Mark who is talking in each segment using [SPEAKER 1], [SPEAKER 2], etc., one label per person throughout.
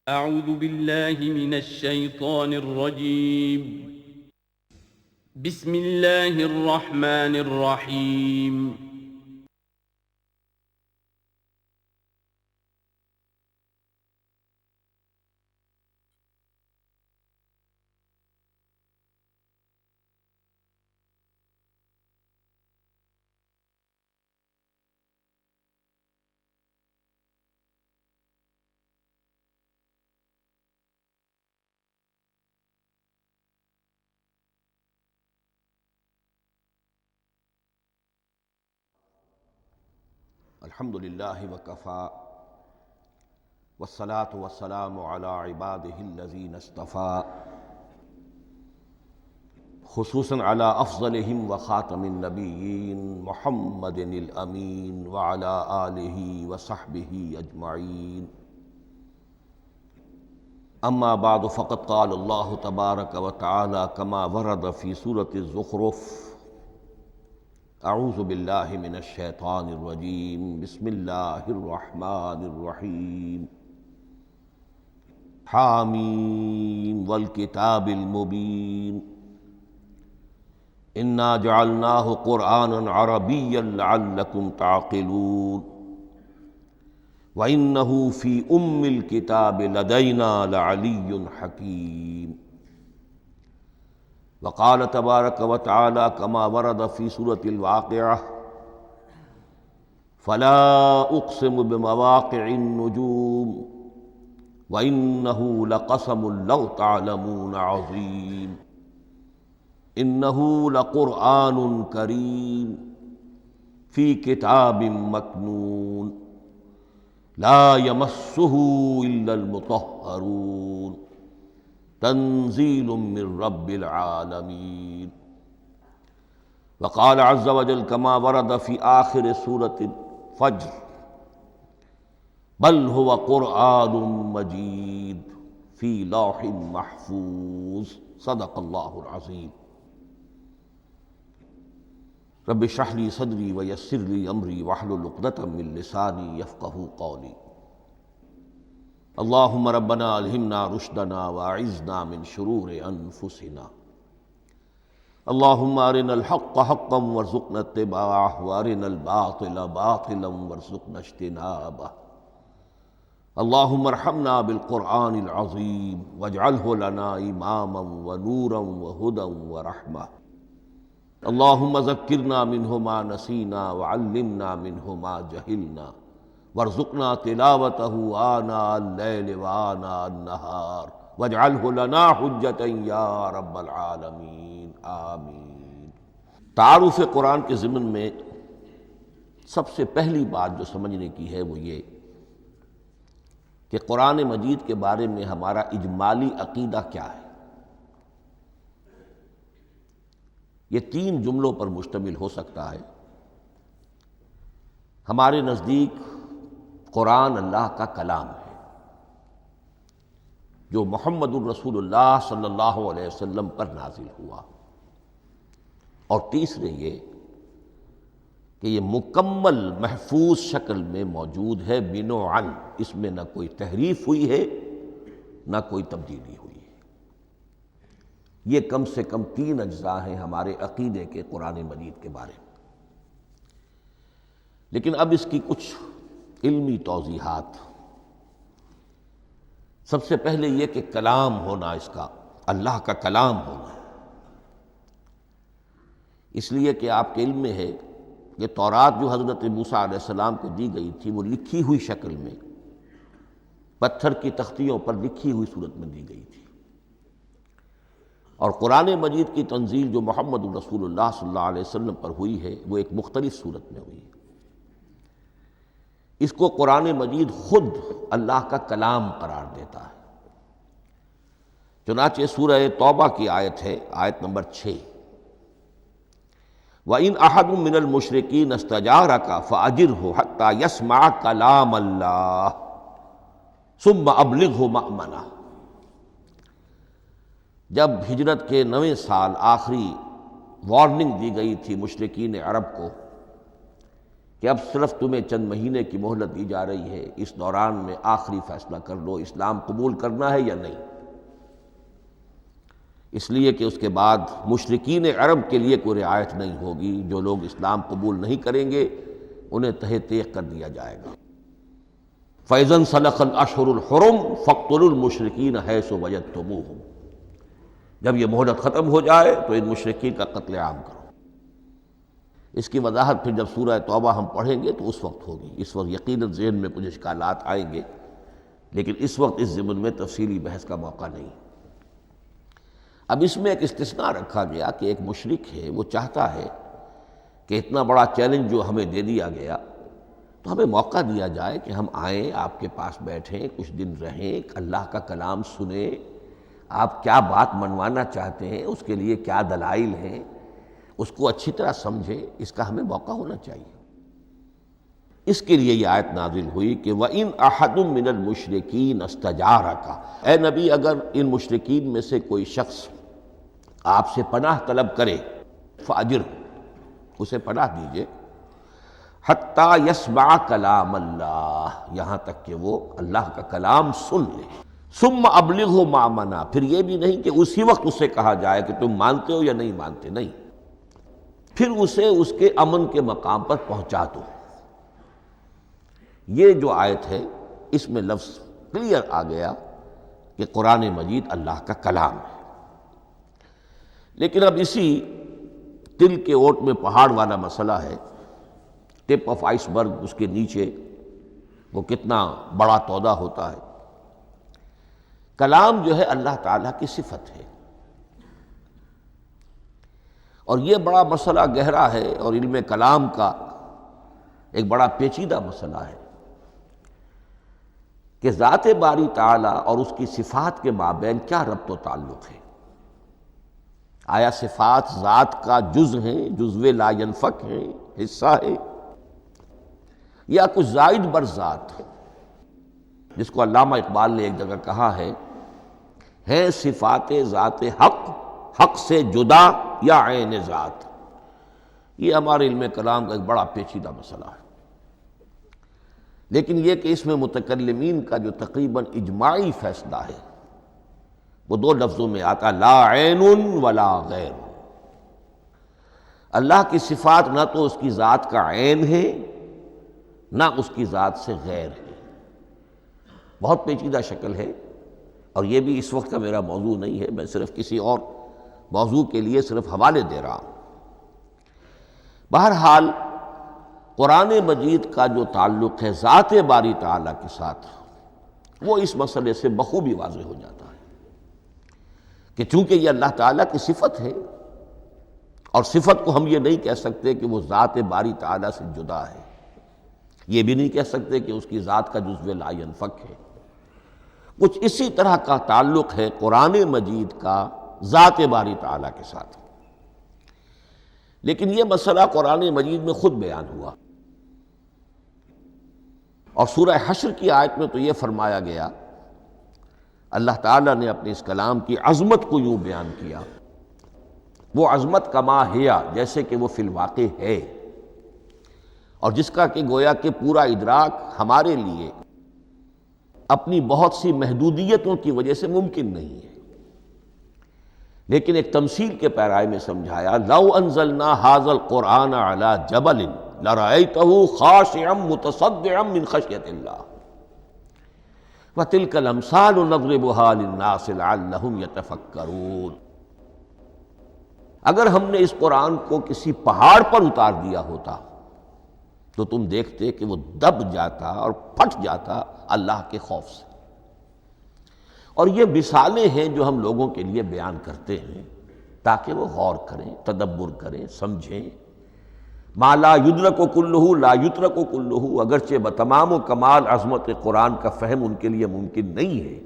[SPEAKER 1] أعوذ بالله من الشيطان الرجيم. بسم الله الرحمن الرحيم.
[SPEAKER 2] الحمد للہ وکفیٰ والصلاة والسلام علی عبادہ الذین اصطفیٰ خصوصاً علی افضلہم وخاتم النبیین محمد الامین وعلی آلہ وصحبہ اجمعین اما بعد فقد قال اللہ تبارک وتعالی کما ورد فی سورۃ الزخرف اعوذ باللہ من الشیطان الرجیم بسم اللہ الرحمن الرحیم حامیم والکتاب المبین انا جعلناہ قرآنا عربیا لعلکم تعقلون وَإِنَّهُ فِي أُمِّ الْكِتَابِ لَدَيْنَا لَعَلِيٌّ حَكِيمٌ وقال تبارک وتعالی کما ورد فی سورۃ الواقعہ فلا اقسم بمواقع النجوم وإنه لقسم لو تعلمون عظیم انه لقرآن کریم فی کتاب مکنون لا یمسہ الا المطہرون تنزیل من رب العالمین وقال عز وجل کما ورد فی آخر سورۃ الفجر بل هو قرآن مجید فی لوح محفوظ صدق اللہ العظیم رب اشرح لی صدری ویسر لی امری واحلل عقدۃ من لسانی یفقہوا قولی اللہم ربنا الہمنا رشدنا واعذنا من شرور انفسنا اللہم ارنا الحق حقا وارزقنا اتباعہ وارنا الباطل باطلا وارزقنا اجتنابہ اللہم ارحمنا بالقرآن العظیم واجعلہ لنا اماما ونورا وہدى ورحمہ اللہم ذکرنا منہ ما نسینا وعلمنا منہ ما جہلنا وارزقنا تلاوتہ آناء اللیل وآناء النہار واجعلہ لنا حجتا یا رب العالمین آمین۔ تعارف قرآن کے ضمن میں سب سے پہلی بات جو سمجھنے کی ہے وہ یہ کہ قرآن مجید کے بارے میں ہمارا اجمالی عقیدہ کیا ہے۔ یہ تین جملوں پر مشتمل ہو سکتا ہے۔ ہمارے نزدیک قرآن اللہ کا کلام ہے جو محمد الرسول اللہ صلی اللہ علیہ وسلم پر نازل ہوا، اور تیسرے یہ کہ یہ مکمل محفوظ شکل میں موجود ہے بنوعاً، اس میں نہ کوئی تحریف ہوئی ہے نہ کوئی تبدیلی ہوئی ہے۔ یہ کم سے کم تین اجزاء ہیں ہمارے عقیدے کے قرآن مجید کے بارے میں۔ لیکن اب اس کی کچھ علمی توضیحات۔ سب سے پہلے یہ کہ کلام ہونا، اس کا اللہ کا کلام ہونا، اس لیے کہ آپ کے علم میں ہے کہ تورات جو حضرت موسیٰ علیہ السلام کو دی گئی تھی وہ لکھی ہوئی شکل میں پتھر کی تختیوں پر لکھی ہوئی صورت میں دی گئی تھی، اور قرآن مجید کی تنزیل جو محمد الرسول اللہ صلی اللہ علیہ وسلم پر ہوئی ہے وہ ایک مختلف صورت میں ہوئی ہے۔ اس کو قرآن مجید خود اللہ کا کلام قرار دیتا ہے۔ چنانچہ سورہ توبہ کی آیت ہے، آیت نمبر 6، وَإِنْ أَحَدٌ مِّنَ الْمُشْرِكِينَ اسْتَجَارَكَ فَأَجِرْهُ حَتَّى يَسْمَعَ كَلَامَ اللَّهِ ثُمَّ أَبْلِغْهُ مَأْمَنَهُ۔ جب ہجرت کے 9ویں سال آخری وارننگ دی گئی تھی مشرکین عرب کو کہ اب صرف تمہیں چند مہینے کی مہلت دی جا رہی ہے، اس دوران میں آخری فیصلہ کر لو اسلام قبول کرنا ہے یا نہیں، اس لیے کہ اس کے بعد مشرکین عرب کے لیے کوئی رعایت نہیں ہوگی، جو لوگ اسلام قبول نہیں کریں گے انہیں تہہ تیغ کر دیا جائے گا۔ فَإِذَا انْسَلَخَ الْأَشْهُرُ الْحُرُمُ فَاقْتُلُوا الْمُشْرِكِينَ حَيْثُ وَجَدتُّمُوهُمْ، جب یہ مہلت ختم ہو جائے تو ان مشرکین کا قتل عام کرو۔ اس کی وضاحت پھر جب سورہ توبہ ہم پڑھیں گے تو اس وقت ہوگی، اس وقت یقیناً ذہن میں کچھ اشکالات آئیں گے، لیکن اس وقت اس ضمن میں تفصیلی بحث کا موقع نہیں۔ اب اس میں ایک استثناء رکھا گیا کہ ایک مشرک ہے، وہ چاہتا ہے کہ اتنا بڑا چیلنج جو ہمیں دے دیا گیا تو ہمیں موقع دیا جائے کہ ہم آئیں، آپ کے پاس بیٹھیں، کچھ دن رہیں، اللہ کا کلام سنیں، آپ کیا بات منوانا چاہتے ہیں، اس کے لیے کیا دلائل ہیں، اس کو اچھی طرح سمجھیں، اس کا ہمیں موقع ہونا چاہیے۔ اس کے لیے یہ آیت نازل ہوئی کہ وَإِنْ أَحَدٌ مِّنَ الْمُشْرِكِينَ اسْتَجَارَكَ، اے نبی اگر ان مشرکین میں سے کوئی شخص آپ سے پناہ طلب کرے فَأَجِرْهُ، اسے پناہ دیجئے، حَتَّى يَسْمَعَ كَلَامَ اللَّهِ، یہاں تک کہ وہ اللہ کا کلام سن لے، ثُمَّ أَبْلِغْهُ مَأْمَنَا، پھر یہ بھی نہیں کہ اسی وقت اسے کہا جائے کہ تم مانتے ہو یا نہیں مانتے، نہیں، پھر اسے اس کے امن کے مقام پر پہنچا دو۔ یہ جو آیت ہے اس میں لفظ کلیئر آ گیا کہ قرآن مجید اللہ کا کلام ہے، لیکن اب اسی تل کے اوٹ میں پہاڑ والا مسئلہ ہے، ٹپ آف آئس برگ، اس کے نیچے وہ کتنا بڑا تودہ ہوتا ہے۔ کلام جو ہے اللہ تعالیٰ کی صفت ہے، اور یہ بڑا مسئلہ گہرا ہے، اور علم کلام کا ایک بڑا پیچیدہ مسئلہ ہے کہ ذات باری تعالیٰ اور اس کی صفات کے مابین کیا ربط و تعلق ہے۔ آیا صفات ذات کا جز ہیں، جزو لا ینفک ہیں، حصہ ہے، یا کچھ زائد بر ذات، جس کو علامہ اقبال نے ایک جگہ کہا ہے صفات ذات حق، حق سے جدا یا عین ذات۔ یہ ہمارے علم کلام کا ایک بڑا پیچیدہ مسئلہ ہے، لیکن یہ کہ اس میں متکلمین کا جو تقریباً اجماعی فیصلہ ہے وہ دو لفظوں میں آتا، لا عین ولا غیر۔ اللہ کی صفات نہ تو اس کی ذات کا عین ہے نہ اس کی ذات سے غیر ہے، بہت پیچیدہ شکل ہے، اور یہ بھی اس وقت کا میرا موضوع نہیں ہے، میں صرف کسی اور موضوع کے لیے صرف حوالے دے رہا ہوں۔ بہرحال قرآن مجید کا جو تعلق ہے ذات باری تعالیٰ کے ساتھ، وہ اس مسئلے سے بخوبی واضح ہو جاتا ہے کہ چونکہ یہ اللہ تعالیٰ کی صفت ہے، اور صفت کو ہم یہ نہیں کہہ سکتے کہ وہ ذات باری تعالیٰ سے جدا ہے، یہ بھی نہیں کہہ سکتے کہ اس کی ذات کا جزو لا ینفک ہے، کچھ اسی طرح کا تعلق ہے قرآن مجید کا ذات باری تعالیٰ کے ساتھ۔ لیکن یہ مسئلہ قرآن مجید میں خود بیان ہوا، اور سورہ حشر کی آیت میں تو یہ فرمایا گیا، اللہ تعالیٰ نے اپنے اس کلام کی عظمت کو یوں بیان کیا، وہ عظمت کما ہیا، جیسے کہ وہ فی الواقع ہے، اور جس کا کہ گویا کہ پورا ادراک ہمارے لیے اپنی بہت سی محدودیتوں کی وجہ سے ممکن نہیں ہے، لیکن ایک تمثیل کے پیرائے میں سمجھایا، لو انزلنا ھذا القرآن علی جبل لرأیتہ خاشعا متصدعا من خشیۃ اللہ وتلک الامثال نضربها للناس لعلهم یتفکرون۔ اگر ہم نے اس قرآن کو کسی پہاڑ پر اتار دیا ہوتا تو تم دیکھتے کہ وہ دب جاتا اور پھٹ جاتا اللہ کے خوف سے۔ اور یہ مثالیں ہیں جو ہم لوگوں کے لیے بیان کرتے ہیں تاکہ وہ غور کریں، تدبر کریں، سمجھیں۔ ما لا یدرک کلہ لا یترک کلہ، اگرچہ بتمام و کمال عظمت قرآن کا فہم ان کے لیے ممکن نہیں ہے،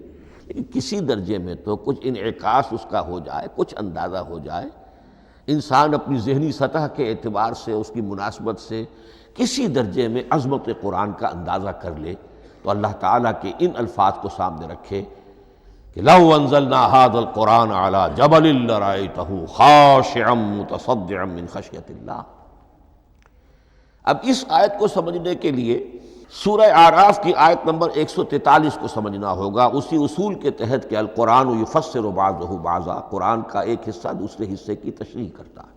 [SPEAKER 2] لیکن کسی درجے میں تو کچھ انعکاس اس کا ہو جائے، کچھ اندازہ ہو جائے، انسان اپنی ذہنی سطح کے اعتبار سے، اس کی مناسبت سے کسی درجے میں عظمت قرآن کا اندازہ کر لے، تو اللہ تعالیٰ کے ان الفاظ کو سامنے رکھے کہ لو انزلنا ھذا القرآن علی جبل لرأیتہ خاشعا متصدعا من خشیۃ اللہ۔ اب اس آیت کو سمجھنے کے لیے سورہ اعراف کی آیت نمبر 143 کو سمجھنا ہوگا، اسی اصول کے تحت کہ القرآن یفسر بعضہ بعضا، قرآن کا ایک حصہ دوسرے حصے کی تشریح کرتا ہے۔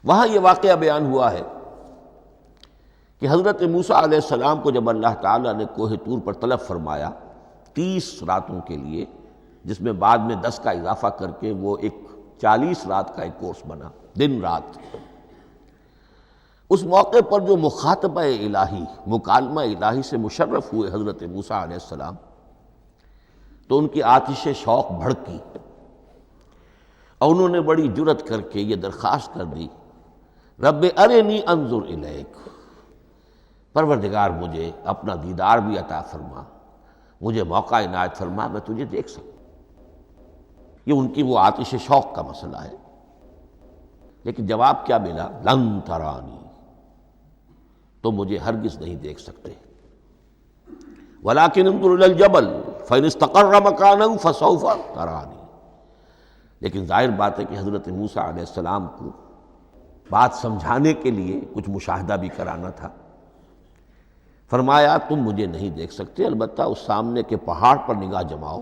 [SPEAKER 2] وہاں یہ واقعہ بیان ہوا ہے کہ حضرت موسیٰ علیہ السلام کو جب اللہ تعالیٰ نے کوہ طور پر طلب فرمایا 30 راتوں کے لیے، جس میں بعد میں 10 کا اضافہ کر کے وہ ایک 40 رات کا ایک کورس بنا، دن رات، اس موقع پر جو مخاطبہ الہی، مکالمہ الہی سے مشرف ہوئے حضرت موسیٰ علیہ السلام، تو ان کی آتش شوق بھڑکی اور انہوں نے بڑی جرأت کر کے یہ درخواست کر دی، رب ارنی انظر الیک، پروردگار مجھے اپنا دیدار بھی عطا فرما، مجھے موقع عنایت فرما، میں تجھے دیکھ سکوں۔ یہ ان کی وہ آتش شوق کا مسئلہ ہے، لیکن جواب کیا ملا؟ لن ترانی، تو مجھے ہرگز نہیں دیکھ سکتے، ولیکن انظر الی الجبل فإن استقر مکانہ فسوف ترانی۔ لیکن ظاہر بات ہے کہ حضرت موسیٰ علیہ السلام کو بات سمجھانے کے لیے کچھ مشاہدہ بھی کرانا تھا۔ فرمایا تم مجھے نہیں دیکھ سکتے، البتہ اس سامنے کے پہاڑ پر نگاہ جماؤ،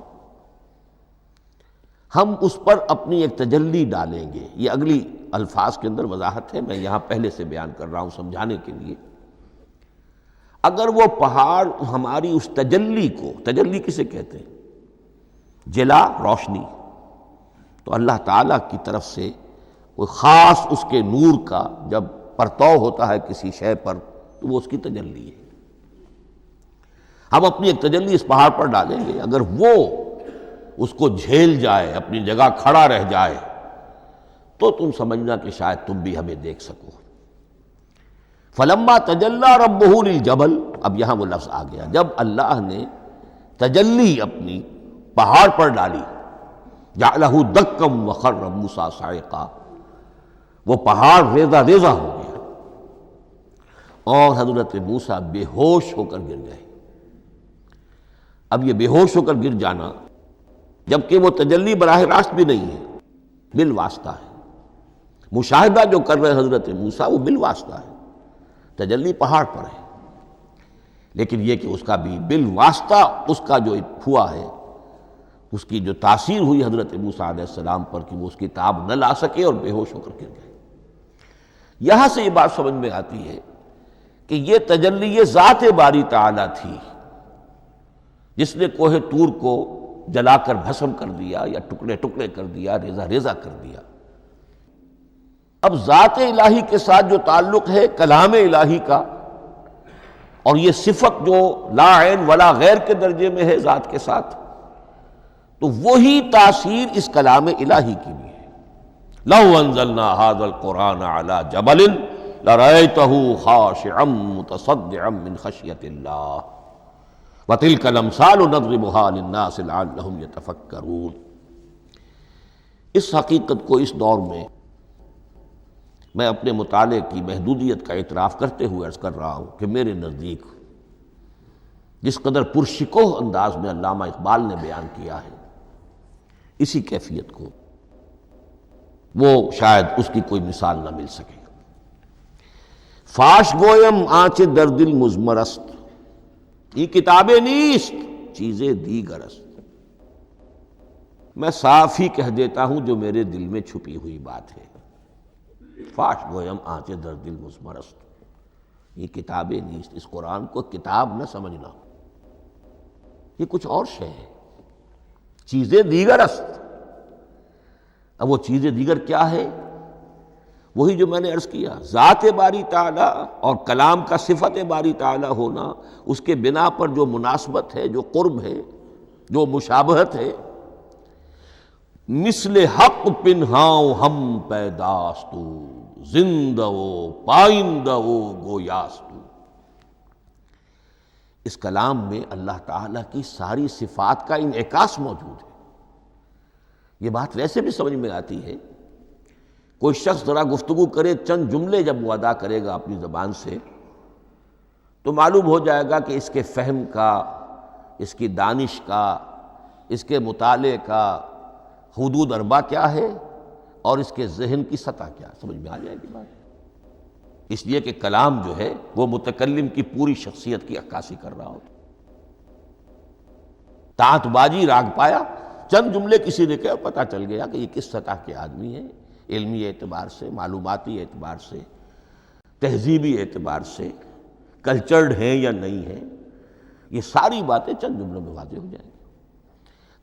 [SPEAKER 2] ہم اس پر اپنی ایک تجلی ڈالیں گے۔ یہ اگلی الفاظ کے اندر وضاحت ہے، میں یہاں پہلے سے بیان کر رہا ہوں سمجھانے کے لیے۔ اگر وہ پہاڑ ہماری اس تجلی کو، تجلی کسے کہتے ہیں؟ جلا، روشنی، تو اللہ تعالیٰ کی طرف سے کوئی خاص اس کے نور کا جب پرتو ہوتا ہے کسی شے پر تو وہ اس کی تجلی ہے۔ ہم اپنی ایک تجلی اس پہاڑ پر ڈالیں گے، اگر وہ اس کو جھیل جائے، اپنی جگہ کھڑا رہ جائے، تو تم سمجھنا کہ شاید تم بھی ہمیں دیکھ سکو۔ فلما تجلی ربہ للجبل، اب یہاں وہ لفظ آ گیا، جب اللہ نے تجلی اپنی پہاڑ پر ڈالی، جعلہ دکا وخر موسیٰ صعقا، وہ پہاڑ ریزہ ریزہ ہو گیا اور حضرت موسیٰ بے ہوش ہو کر گر گئے۔ اب یہ بے ہوش ہو کر گر جانا، جبکہ وہ تجلی براہ راست بھی نہیں ہے، بالواسطہ ہے۔ مشاہدہ جو کر رہے حضرت موسیٰ وہ بالواسطہ ہے، تجلی پہاڑ پر ہے، لیکن یہ کہ اس کا بھی بالواسطہ اس کا جو ہوا ہے، اس کی جو تاثیر ہوئی حضرت موسیٰ علیہ السلام پر کہ وہ اس کی تاب نہ لا سکے اور بے ہوش ہو کر گر گئے۔ یہاں سے یہ بات سمجھ میں آتی ہے کہ یہ تجلی یہ ذات باری تعالیٰ تھی جس نے کوہ طور کو جلا کر بھسم کر دیا یا ٹکڑے ٹکڑے کر دیا، ریزہ ریزہ کر دیا۔ اب ذات الہی کے ساتھ جو تعلق ہے کلام الہی کا، اور یہ صفت جو لا عین ولا غیر کے درجے میں ہے ذات کے ساتھ، تو وہی تاثیر اس کلام الہی کی بھی ہے۔ لو انزلنا هذا القرآن على جبل لرأيته خاشعا متصدعا من خشية الله وتلك الامثال نضربها للناس لعلهم يتفكرون۔ اس حقیقت کو اس دور میں میں اپنے مطالعے کی محدودیت کا اعتراف کرتے ہوئے عرض کر رہا ہوں کہ میرے نزدیک جس قدر پرشکوہ انداز میں علامہ اقبال نے بیان کیا ہے، اسی کیفیت کو وہ شاید اس کی کوئی مثال نہ مل سکے۔ فاش گویم آنچ در دل مضمرست، یہ کتابیں نیست چیزیں دیگر است، میں صاف ہی کہہ دیتا ہوں جو میرے دل میں چھپی ہوئی بات ہے۔ فاش گویم آنچ در دل مضمرست، یہ کتابیں نیست، اس قرآن کو کتاب نہ سمجھنا، یہ کچھ اور شے ہے، چیزیں دیگر است۔ اب وہ چیزیں دیگر کیا ہے؟ وہی جو میں نے عرض کیا، ذات باری تعالیٰ اور کلام کا صفت باری تعالیٰ ہونا، اس کے بنا پر جو مناسبت ہے، جو قرب ہے، جو مشابہت ہے۔ مثل حق پنہاؤ ہم پیداستو، زندہ و پائندہ و گویاستو۔ اس کلام میں اللہ تعالیٰ کی ساری صفات کا انعکاس موجود ہے۔ یہ بات ویسے بھی سمجھ میں آتی ہے، کوئی شخص ذرا گفتگو کرے، چند جملے جب وہ ادا کرے گا اپنی زبان سے، تو معلوم ہو جائے گا کہ اس کے فہم کا، اس کی دانش کا، اس کے مطالعے کا حدود اربع کیا ہے اور اس کے ذہن کی سطح کیا، سمجھ میں آ جائے گی بات۔ اس لیے کہ کلام جو ہے وہ متکلم کی پوری شخصیت کی عکاسی کر رہا ہوتا۔ تانت بازی راگ پایا، چند جملے کسی نے کہا، پتہ چل گیا کہ یہ کس سطح کے آدمی ہیں، علمی اعتبار سے، معلوماتی اعتبار سے، تہذیبی اعتبار سے، کلچرڈ ہیں یا نہیں ہیں۔ یہ ساری باتیں چند جملوں میں واضح ہو جائیں گی۔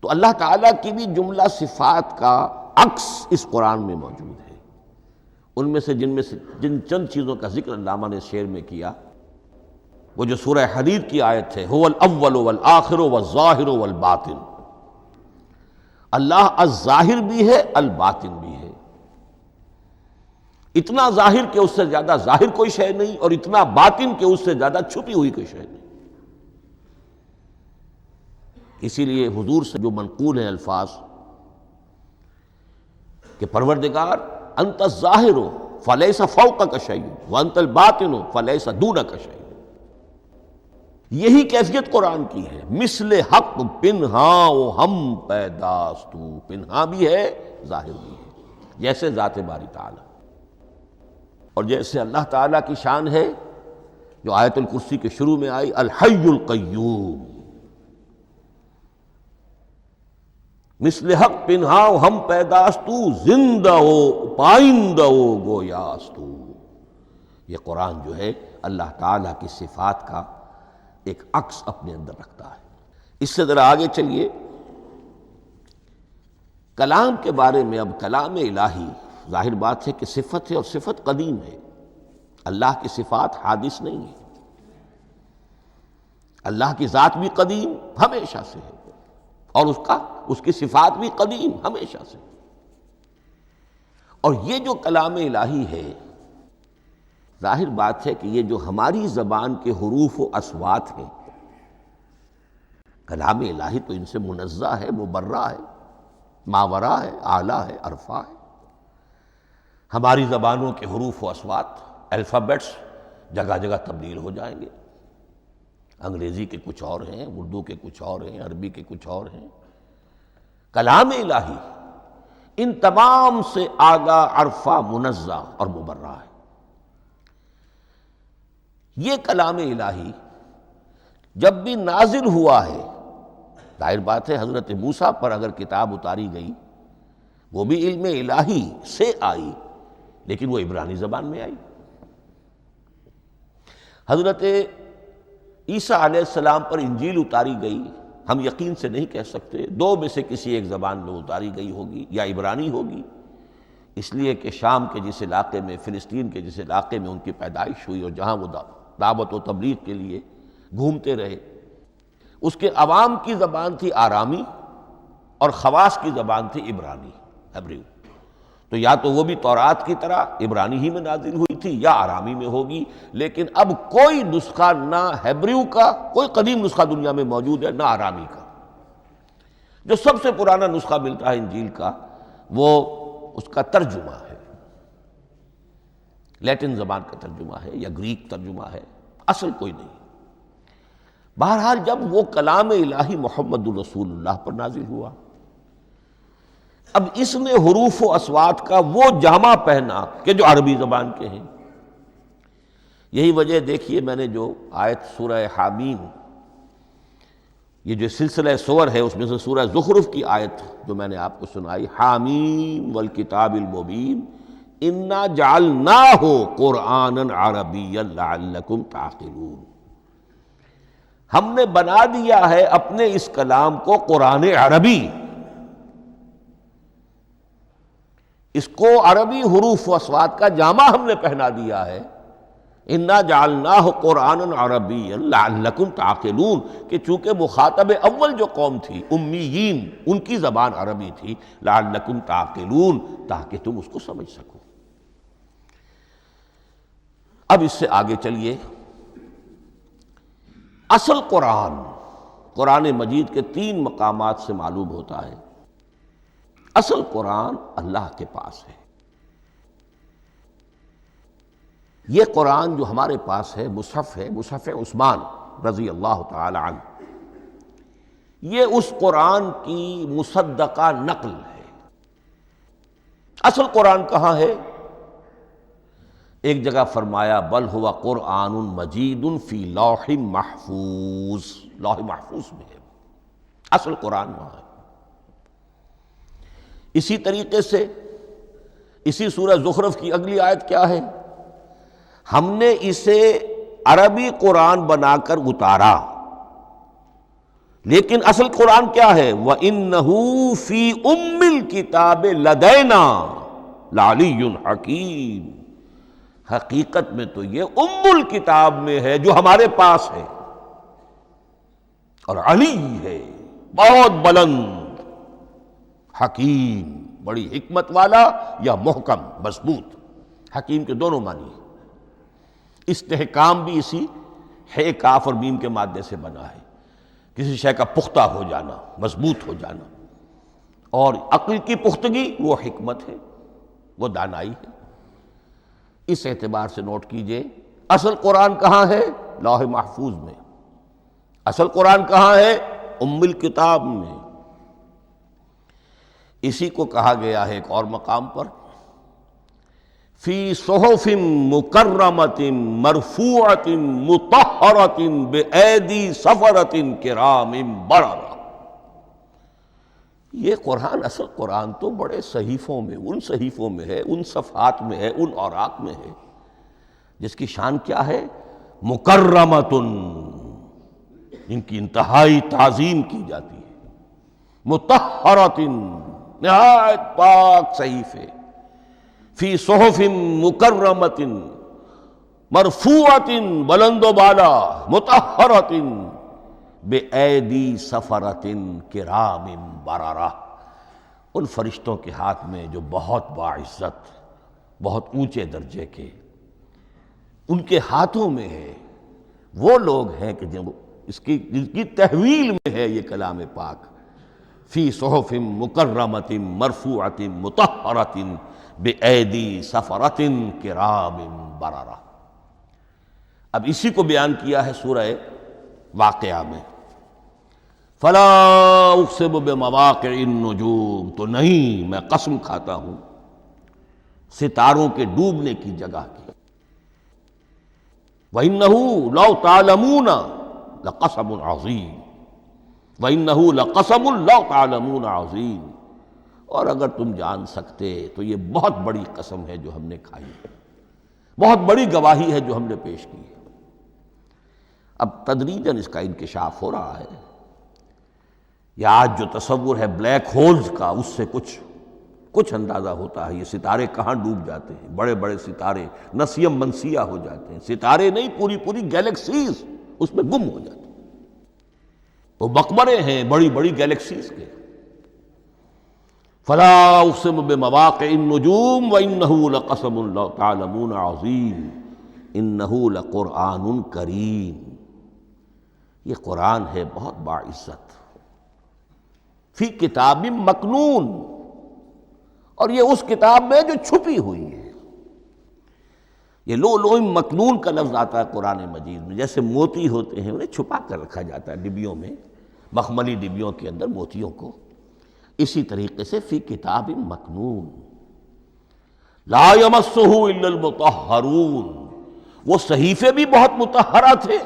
[SPEAKER 2] تو اللہ تعالیٰ کی بھی جملہ صفات کا عکس اس قرآن میں موجود ہے۔ ان میں سے جن چند چیزوں کا ذکر علامہ نے شعر میں کیا، وہ جو سورہ حدید کی آیت ہے، هو الاول والآخر والظاہر والباطن، اللہ الظاہر بھی ہے، الباطن بھی ہے، اتنا ظاہر کہ اس سے زیادہ ظاہر کوئی شے نہیں، اور اتنا باطن کہ اس سے زیادہ چھپی ہوئی کوئی شے نہیں۔ اسی لیے حضور سے جو منقول ہیں الفاظ کہ پروردگار انت الظاہر فلیس فوقک شیء وانت الباطن فلیس دونک شیء، یہی کیفیت قرآن کی ہے۔ مثل حق پنہاں و ہم پیداستو، پنہاں بھی ہے ظاہر بھی ہے، جیسے ذات باری تعالی، اور جیسے اللہ تعالیٰ کی شان ہے جو آیت الکرسی کے شروع میں آئی، الحی القیوم، مثل حق پنہاں و ہم پیداستو، زندہ و پائندہ و گویاستو۔ یہ قرآن جو ہے اللہ تعالیٰ کی صفات کا ایک عکس اپنے اندر رکھتا ہے۔ اس سے ذرا آگے چلیے، کلام کے بارے میں۔ اب کلام الہی ظاہر بات ہے کہ صفت ہے، اور صفت قدیم ہے۔ اللہ کی صفات حادث نہیں ہے، اللہ کی ذات بھی قدیم ہمیشہ سے ہے، اور اس کی صفات بھی قدیم ہمیشہ سے۔ اور یہ جو کلام الہی ہے، ظاہر بات ہے کہ یہ جو ہماری زبان کے حروف و اصوات ہیں، کلام الہی تو ان سے منزہ ہے، مبرہ ہے، ماورا ہے، اعلیٰ ہے، عرفہ ہے۔ ہماری زبانوں کے حروف و اصوات، الفابیٹس جگہ جگہ تبدیل ہو جائیں گے، انگریزی کے کچھ اور ہیں، اردو کے کچھ اور ہیں، عربی کے کچھ اور ہیں۔ کلام الہی ان تمام سے آگاہ، عرفہ، منزہ اور مبرہ ہے۔ یہ کلام الہی جب بھی نازل ہوا ہے، ظاہر بات ہے حضرت موسیٰ پر اگر کتاب اتاری گئی، وہ بھی علم الہی سے آئی، لیکن وہ عبرانی زبان میں آئی۔ حضرت عیسیٰ علیہ السلام پر انجیل اتاری گئی، ہم یقین سے نہیں کہہ سکتے، دو میں سے کسی ایک زبان میں اتاری گئی ہوگی، یا عبرانی ہوگی، اس لیے کہ شام کے جس علاقے میں، فلسطین کے جس علاقے میں ان کی پیدائش ہوئی، اور جہاں وہ دعوت و تبلیغ کے لیے گھومتے رہے، اس کے عوام کی زبان تھی آرامی، اور خواص کی زبان تھی عبرانی، ہیبریو۔ تو یا تو وہ بھی تورات کی طرح عبرانی ہی میں نازل ہوئی تھی، یا آرامی میں ہوگی، لیکن اب کوئی نسخہ نہ ہیبریو کا، کوئی قدیم نسخہ دنیا میں موجود ہے، نہ آرامی کا۔ جو سب سے پرانا نسخہ ملتا ہے انجیل کا، وہ اس کا ترجمہ ہے، لیٹن زبان کا ترجمہ ہے، یا گریک ترجمہ ہے، اصل کوئی نہیں۔ بہرحال جب وہ کلام الہی محمد الرسول اللہ پر نازل ہوا، اب اس نے حروف و اصوات کا وہ جامہ پہنا کہ جو عربی زبان کے ہیں۔ یہی وجہ دیکھیے، میں نے جو آیت سورہ حامیم، یہ جو سلسلہ سور ہے اس میں سے سورہ زخرف کی آیت جو میں نے آپ کو سنائی، حامیم والکتاب المبین انا جعلناہ قرآنا عربیا لعلکم تعقلون، ہم نے بنا دیا ہے اپنے اس کلام کو قرآن عربی، اس کو عربی حروف و اصوات کا جامہ ہم نے پہنا دیا ہے۔ انا جعلناہ قرآنا عربیا لعلکم تعقلون، کہ چونکہ مخاطب اول جو قوم تھی امیین، ان کی زبان عربی تھی، لعلکم تعقلون، تاکہ تم اس کو سمجھ سکو۔ اب اس سے آگے چلیے، اصل قرآن مجید کے 3 مقامات سے معلوم ہوتا ہے، اصل قرآن اللہ کے پاس ہے۔ یہ قرآن جو ہمارے پاس ہے، مصحف ہے، مصحف عثمان رضی اللہ تعالی عنہ، یہ اس قرآن کی مصدقہ نقل ہے۔ اصل قرآن کہاں ہے؟ ایک جگہ فرمایا بل ہوا قرآن مجید فی لوح محفوظ، لوح محفوظ میں ہے، اصل قرآن وہاں ہے۔ اسی طریقے سے اسی سورہ زخرف کی اگلی آیت کیا ہے؟ ہم نے اسے عربی قرآن بنا کر اتارا، لیکن اصل قرآن کیا ہے؟ وَإِنَّهُ فِي أُمِّ الْكِتَابِ لَدَيْنَا لَعَلِيٌّ حَكِيمٌ، حقیقت میں تو یہ ام الکتاب میں ہے جو ہمارے پاس ہے، اور علی ہے بہت بلند، حکیم بڑی حکمت والا، یا محکم مضبوط، حکیم کے دونوں معنی ہیں۔ استحکام بھی اسی ہے کاف اور میم کے مادے سے بنا ہے، کسی شے کا پختہ ہو جانا، مضبوط ہو جانا، اور عقل کی پختگی وہ حکمت ہے، وہ دانائی ہے۔ اس اعتبار سے نوٹ کیجئے اصل قرآن کہاں ہے؟ لوح محفوظ میں۔ اصل قرآن کہاں ہے؟ ام الکتاب میں۔ اسی کو کہا گیا ہے ایک اور مقام پر فی صحف مکرمۃ مرفوعۃ مطہرۃ بایدی سفرۃ کرام بررہ۔ یہ قرآن، اصل قرآن تو بڑے صحیفوں میں، ان صحیفوں میں ہے، ان صفحات میں ہے، ان اوراق میں ہے، جس کی شان کیا ہے؟ مکرمۃ، جن کی انتہائی تعظیم کی جاتی ہے، مطہرۃ، نہایت پاک صحیفے، فی صحف مکرمۃ مرفوعۃ، بلند و بالا، مطہرۃ بِأَيْدِي سَفَرَةٍ کرام بررہ، ان فرشتوں کے ہاتھ میں جو بہت باعزت، بہت اونچے درجے کے، ان کے ہاتھوں میں ہے۔ وہ لوگ ہیں کہ جن کی تحویل میں ہے یہ کلام پاک، فی صحف مکرمۃ مرفوعۃ مطہرۃ بِأَيْدِي سَفَرَةٍ کرام بررہ۔ اب اسی کو بیان کیا ہے سورہ واقعہ میں، فلا اقسم بمواقع النجوم، تو نہیں، میں قسم کھاتا ہوں ستاروں کے ڈوبنے کی جگہ کی۔ وَإِنَّهُ لَوْ تَعْلَمُونَ لَقَسَمٌ عَظِيمٌ، وَإِنَّهُ لَقَسَمٌ لَوْ تَعْلَمُونَ عَظِيمٌ، اور اگر تم جان سکتے تو یہ بہت بڑی قسم ہے جو ہم نے کھائی ہے، بہت بڑی گواہی ہے جو ہم نے پیش کی ہے۔ اب تدریجاً اس کا انکشاف ہو رہا ہے۔ یہ آج جو تصور ہے بلیک ہولز کا، اس سے کچھ اندازہ ہوتا ہے یہ ستارے کہاں ڈوب جاتے ہیں، بڑے بڑے ستارے نسیم منسیہ ہو جاتے ہیں، ستارے نہیں، پوری گیلیکسیز اس میں گم ہو جاتے ہیں، وہ مقبرے ہیں بڑی بڑی گیلیکسیز کے۔ فلا اقسم بمواقع النجوم وانہ لقسم لو تعلمون عظیم انہ لقرآن کریم، یہ قرآن ہے بہت باعزت، فی کتاب مکنون، اور یہ اس کتاب میں جو چھپی ہوئی ہے۔ یہ لؤلؤ مکنون کا لفظ آتا ہے قرآن مجید میں، جیسے موتی ہوتے ہیں انہیں چھپا کر رکھا جاتا ہے ڈبیوں میں، مخملی ڈبیوں کے اندر موتیوں کو، اسی طریقے سے فی کتاب مکنون، لا یمسہ الا المطہرون، وہ صحیفے بھی بہت مطہرہ تھے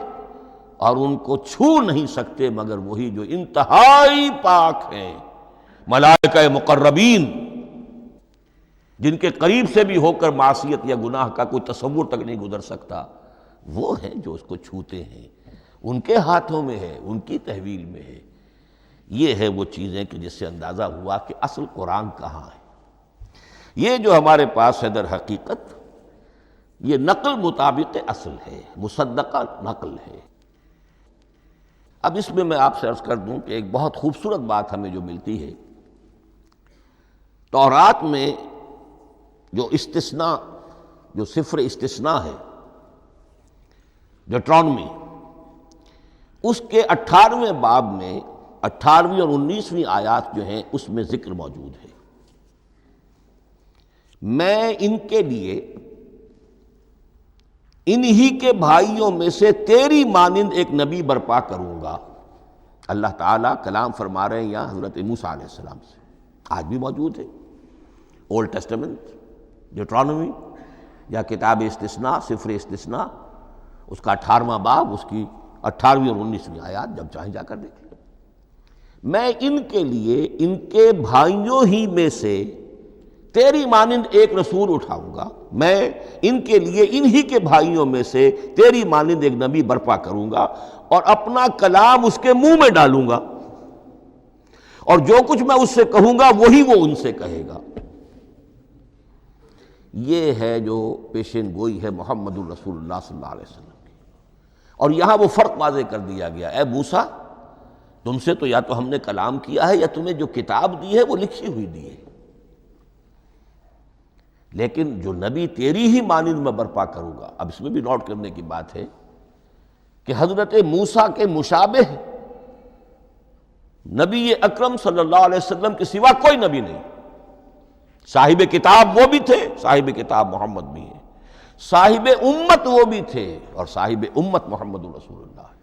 [SPEAKER 2] اور ان کو چھو نہیں سکتے مگر وہی جو انتہائی پاک ہیں، ملائکہ مقربین، جن کے قریب سے بھی ہو کر معصیت یا گناہ کا کوئی تصور تک نہیں گزر سکتا، وہ ہیں جو اس کو چھوتے ہیں، ان کے ہاتھوں میں ہے، ان کی تحویل میں ہے۔ یہ ہے وہ چیزیں کہ جس سے اندازہ ہوا کہ اصل قرآن کہاں ہے۔ یہ جو ہمارے پاس ہے در حقیقت یہ نقل مطابق اصل ہے، مصدقہ نقل ہے۔ اب اس میں آپ سے عرض کر دوں کہ ایک بہت خوبصورت بات ہمیں جو ملتی ہے، تورات میں جو استثناء، جو صفر استثناء ہے، ڈیوٹرانومی، اس کے 18ویں باب میں 18ویں اور 19ویں آیات جو ہیں اس میں ذکر موجود ہے، میں ان کے لیے انہی کے بھائیوں میں سے تیری مانند ایک نبی برپا کروں گا۔ اللہ تعالیٰ کلام فرما رہے ہیں یہاں حضرت موسیٰ علیہ السلام سے، آج بھی موجود ہے، اولڈ ٹیسٹمنٹ، ڈیوٹرانومی، یا کتاب استثناء سفر استثناء اس کا 18واں باب، اس کی 18ویں اور 19ویں آیات، جب چاہیں جا کر دیکھ لیں۔ میں ان کے لیے ان کے بھائیوں ہی میں سے تیری مانند ایک رسول اٹھاؤں گا، میں ان کے لیے انہی کے بھائیوں میں سے تیری مانند ایک نبی برپا کروں گا اور اپنا کلام اس کے منہ میں ڈالوں گا، اور جو کچھ میں اس سے کہوں گا وہی وہ ان سے کہے گا۔ یہ ہے جو پیشین گوئی ہے محمد الرسول اللہ صلی اللہ علیہ وسلم کی۔ اور یہاں وہ فرق واضح کر دیا گیا، اے موسیٰ تم سے تو یا تو ہم نے کلام کیا ہے یا تمہیں جو کتاب دی ہے وہ لکھی ہوئی دی ہے، لیکن جو نبی تیری ہی مانند میں برپا کروں گا۔ اب اس میں بھی نوٹ کرنے کی بات ہے کہ حضرت موسیٰ کے مشابہ نبی اکرم صلی اللہ علیہ وسلم کے سوا کوئی نبی نہیں۔ صاحب کتاب وہ بھی تھے، صاحب کتاب محمد بھی ہیں، صاحب امت وہ بھی تھے، اور صاحب امت محمد رسول اللہ ہے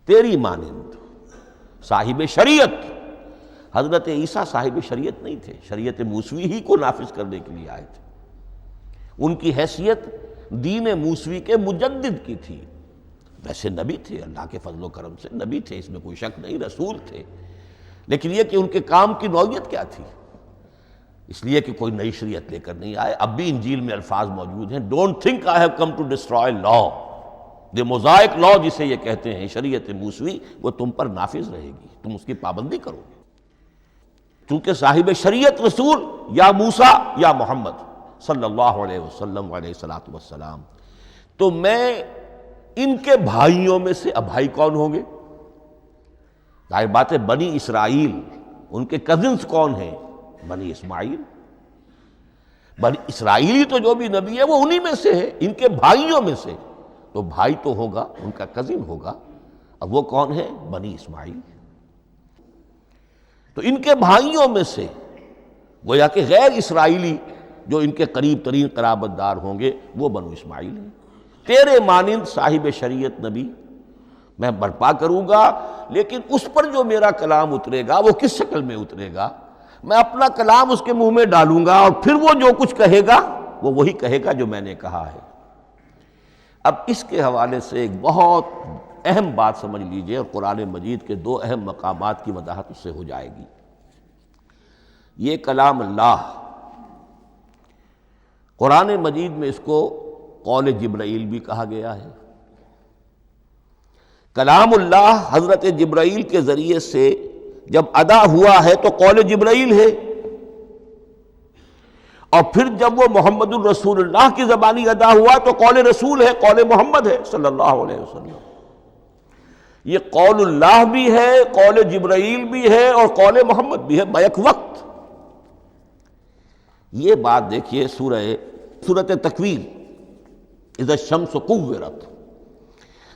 [SPEAKER 2] تیری مانند۔ صاحب شریعت، حضرت عیسیٰ صاحب شریعت نہیں تھے، شریعت موسوی ہی کو نافذ کرنے کے لیے آئے تھے۔ ان کی حیثیت دین موسوی کے مجدد کی تھی، ویسے نبی تھے، اللہ کے فضل و کرم سے نبی تھے، اس میں کوئی شک نہیں، رسول تھے، لیکن یہ کہ ان کے کام کی نوعیت کیا تھی، اس لیے کہ کوئی نئی شریعت لے کر نہیں آئے۔ اب بھی انجیل میں الفاظ موجود ہیں، don't think I have come to destroy law, the Mosaic law جسے یہ کہتے ہیں، شریعت موسوی، وہ تم پر نافذ رہے گی، تم اس کی پابندی کرو گے، چونکہ صاحب شریعت رسول یا موسیٰ یا محمد صلی اللہ علیہ وسلم علیہ الصلوۃ والسلام۔ تو میں ان کے بھائیوں میں سے، اب بھائی کون ہوں گے؟ ظاہر بات ہے بنی اسرائیل، ان کے کزنز کون ہیں؟ بنی اسماعیل۔ بنی اسرائیلی تو جو بھی نبی ہے وہ انہی میں سے ہے، ان کے بھائیوں میں سے، تو بھائی تو ہوگا، ان کا کزن ہوگا، اب وہ کون ہے؟ بنی اسماعیل۔ تو ان کے بھائیوں میں سے گویا کہ غیر اسرائیلی جو ان کے قریب ترین قرابت دار ہوں گے وہ بنو اسماعیل ہیں۔ تیرے مانند صاحب شریعت نبی میں برپا کروں گا، لیکن اس پر جو میرا کلام اترے گا وہ کس شکل میں اترے گا؟ میں اپنا کلام اس کے منہ میں ڈالوں گا، اور پھر وہ جو کچھ کہے گا وہ وہی کہے گا جو میں نے کہا ہے۔ اب اس کے حوالے سے ایک بہت اہم بات سمجھ لیجئے، اور قرآن مجید کے دو اہم مقامات کی وضاحت اس سے ہو جائے گی۔ یہ کلام اللہ، قرآن مجید میں اس کو قول جبرائیل بھی کہا گیا ہے۔ کلام اللہ حضرت جبرائیل کے ذریعے سے جب ادا ہوا ہے تو قول جبرائیل ہے، اور پھر جب وہ محمد الرسول اللہ کی زبانی ادا ہوا تو قول رسول ہے، قول محمد ہے صلی اللہ علیہ وسلم۔ یہ قول اللہ بھی ہے، قول جبرائیل بھی ہے، اور قول محمد بھی ہے بیک وقت۔ یہ بات دیکھیے سورۃ تکویر، اذا الشمس کورت،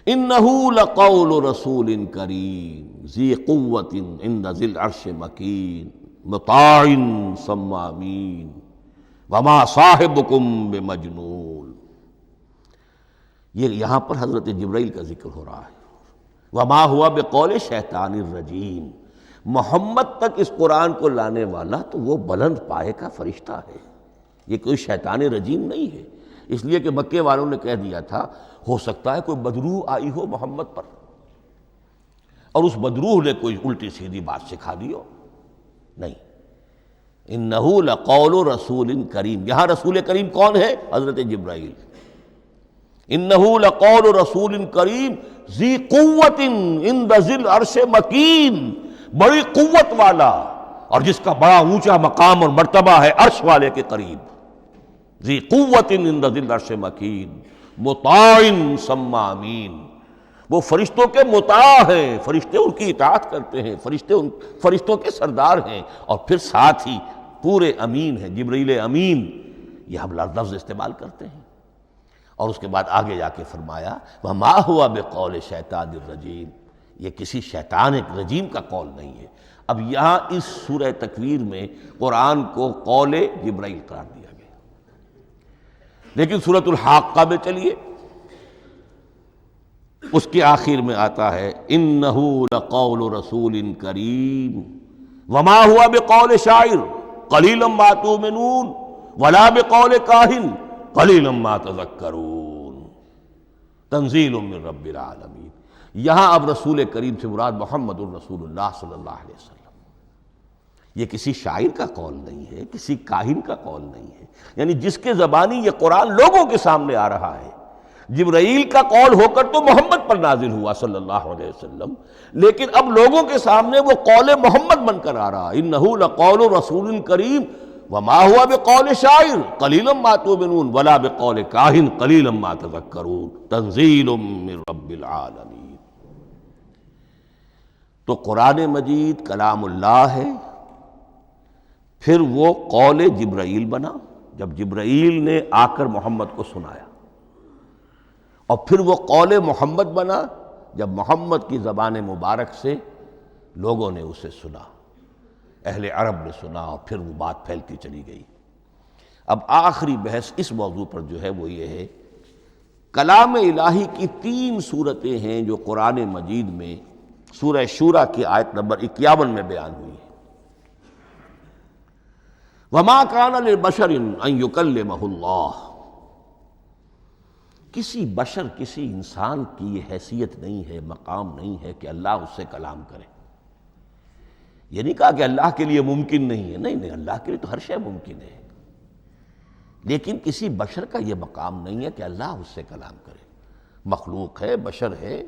[SPEAKER 2] انہ لقول رسول کریم ذی قوت عند ذی العرش مکین مطاع ثم امین وما صاحبکم بمجنون۔ یہ یہاں پر حضرت جبرائیل کا ذکر ہو رہا ہے۔ وما ہوا بقول شیطان الرجیم، محمد تک اس قرآن کو لانے والا تو وہ بلند پائے کا فرشتہ ہے، یہ کوئی شیطان رجیم نہیں ہے، اس لیے کہ مکے والوں نے کہہ دیا تھا ہو سکتا ہے کوئی بدروح آئی ہو محمد پر، اور اس بدروح نے کوئی الٹی سیدھی بات سکھا دی ہو۔ نہیں، انہ لقول رسول کریم، یہاں رسول کریم کون ہے؟ حضرت جبرائیل۔ انہ لقول رسول کریم ذی قوت عند ذی العرش مکین، بڑی قوت والا اور جس کا بڑا اونچا مقام اور مرتبہ ہے عرش والے کے قریب۔ ذی قوت عند ذی العرش مکین مطاع ثم امین، وہ فرشتوں کے مطاع ہیں، فرشتے ان کی اطاعت کرتے ہیں، فرشتوں کے سردار ہیں، اور پھر ساتھ ہی پورے امین ہیں، جبرائیل امین، یہ ہم لفظ استعمال کرتے ہیں۔ اور اس کے بعد آگے جا کے فرمایا وما ہوا بقول شیطان الرجیم، یہ کسی شیطان رجیم کا قول نہیں ہے۔ اب یہاں اس سورہ تکویر میں قرآن کو قول جبرائیل قرار دیا گیا، لیکن سورۃ الحاقہ میں چلیے، اس کے آخر میں آتا ہے انہ لقول رسول کریم وما ہوا بقول شاعر قلیلا ما تؤمنون ولا بقول کاہن قلیلا ما تذکرون تنزیل من رب العالمین۔ یہاں اب رسول کریم سے مراد محمد الرسول اللہ صلی اللہ علیہ وسلم۔ یہ کسی شاعر کا قول نہیں ہے، کسی کاہن کا قول نہیں ہے، یعنی جس کے زبانی یہ قرآن لوگوں کے سامنے آ رہا ہے۔ جبرائیل کا قول ہو کر تو محمد پر نازل ہوا صلی اللہ علیہ وسلم، لیکن اب لوگوں کے سامنے وہ قول محمد بن کر آ رہا۔ انہ لقول رسول کریم وما ہوا بقول شاعر قلیلا ما تؤمنون ولا بقول کاہن قلیلا ما تذکرون تنزیل من رب العالمین۔ تو قرآن مجید کلام اللہ ہے، پھر وہ قول جبرائیل بنا جب جبرائیل نے آ کر محمد کو سنایا، اور پھر وہ قول محمد بنا جب محمد کی زبان مبارک سے لوگوں نے اسے سنا، اہل عرب نے سنا، اور پھر وہ بات پھیلتی چلی گئی۔ اب آخری بحث اس موضوع پر جو ہے وہ یہ ہے، کلام الہی کی 3 صورتیں ہیں جو قرآن مجید میں سورہ شورى کی آیت نمبر 51 میں بیان ہوئی ہے۔ وما كان لبشر ان يكلمه اللہ، کسی بشر، کسی انسان کی یہ حیثیت نہیں ہے، مقام نہیں ہے کہ اللہ اس سے کلام کرے۔ یہ نہیں کہا کہ اللہ کے لیے ممکن نہیں ہے، نہیں، اللہ کے لیے تو ہر شے ممکن ہے، لیکن کسی بشر کا یہ مقام نہیں ہے کہ اللہ اس سے کلام کرے۔ مخلوق ہے، بشر ہے۔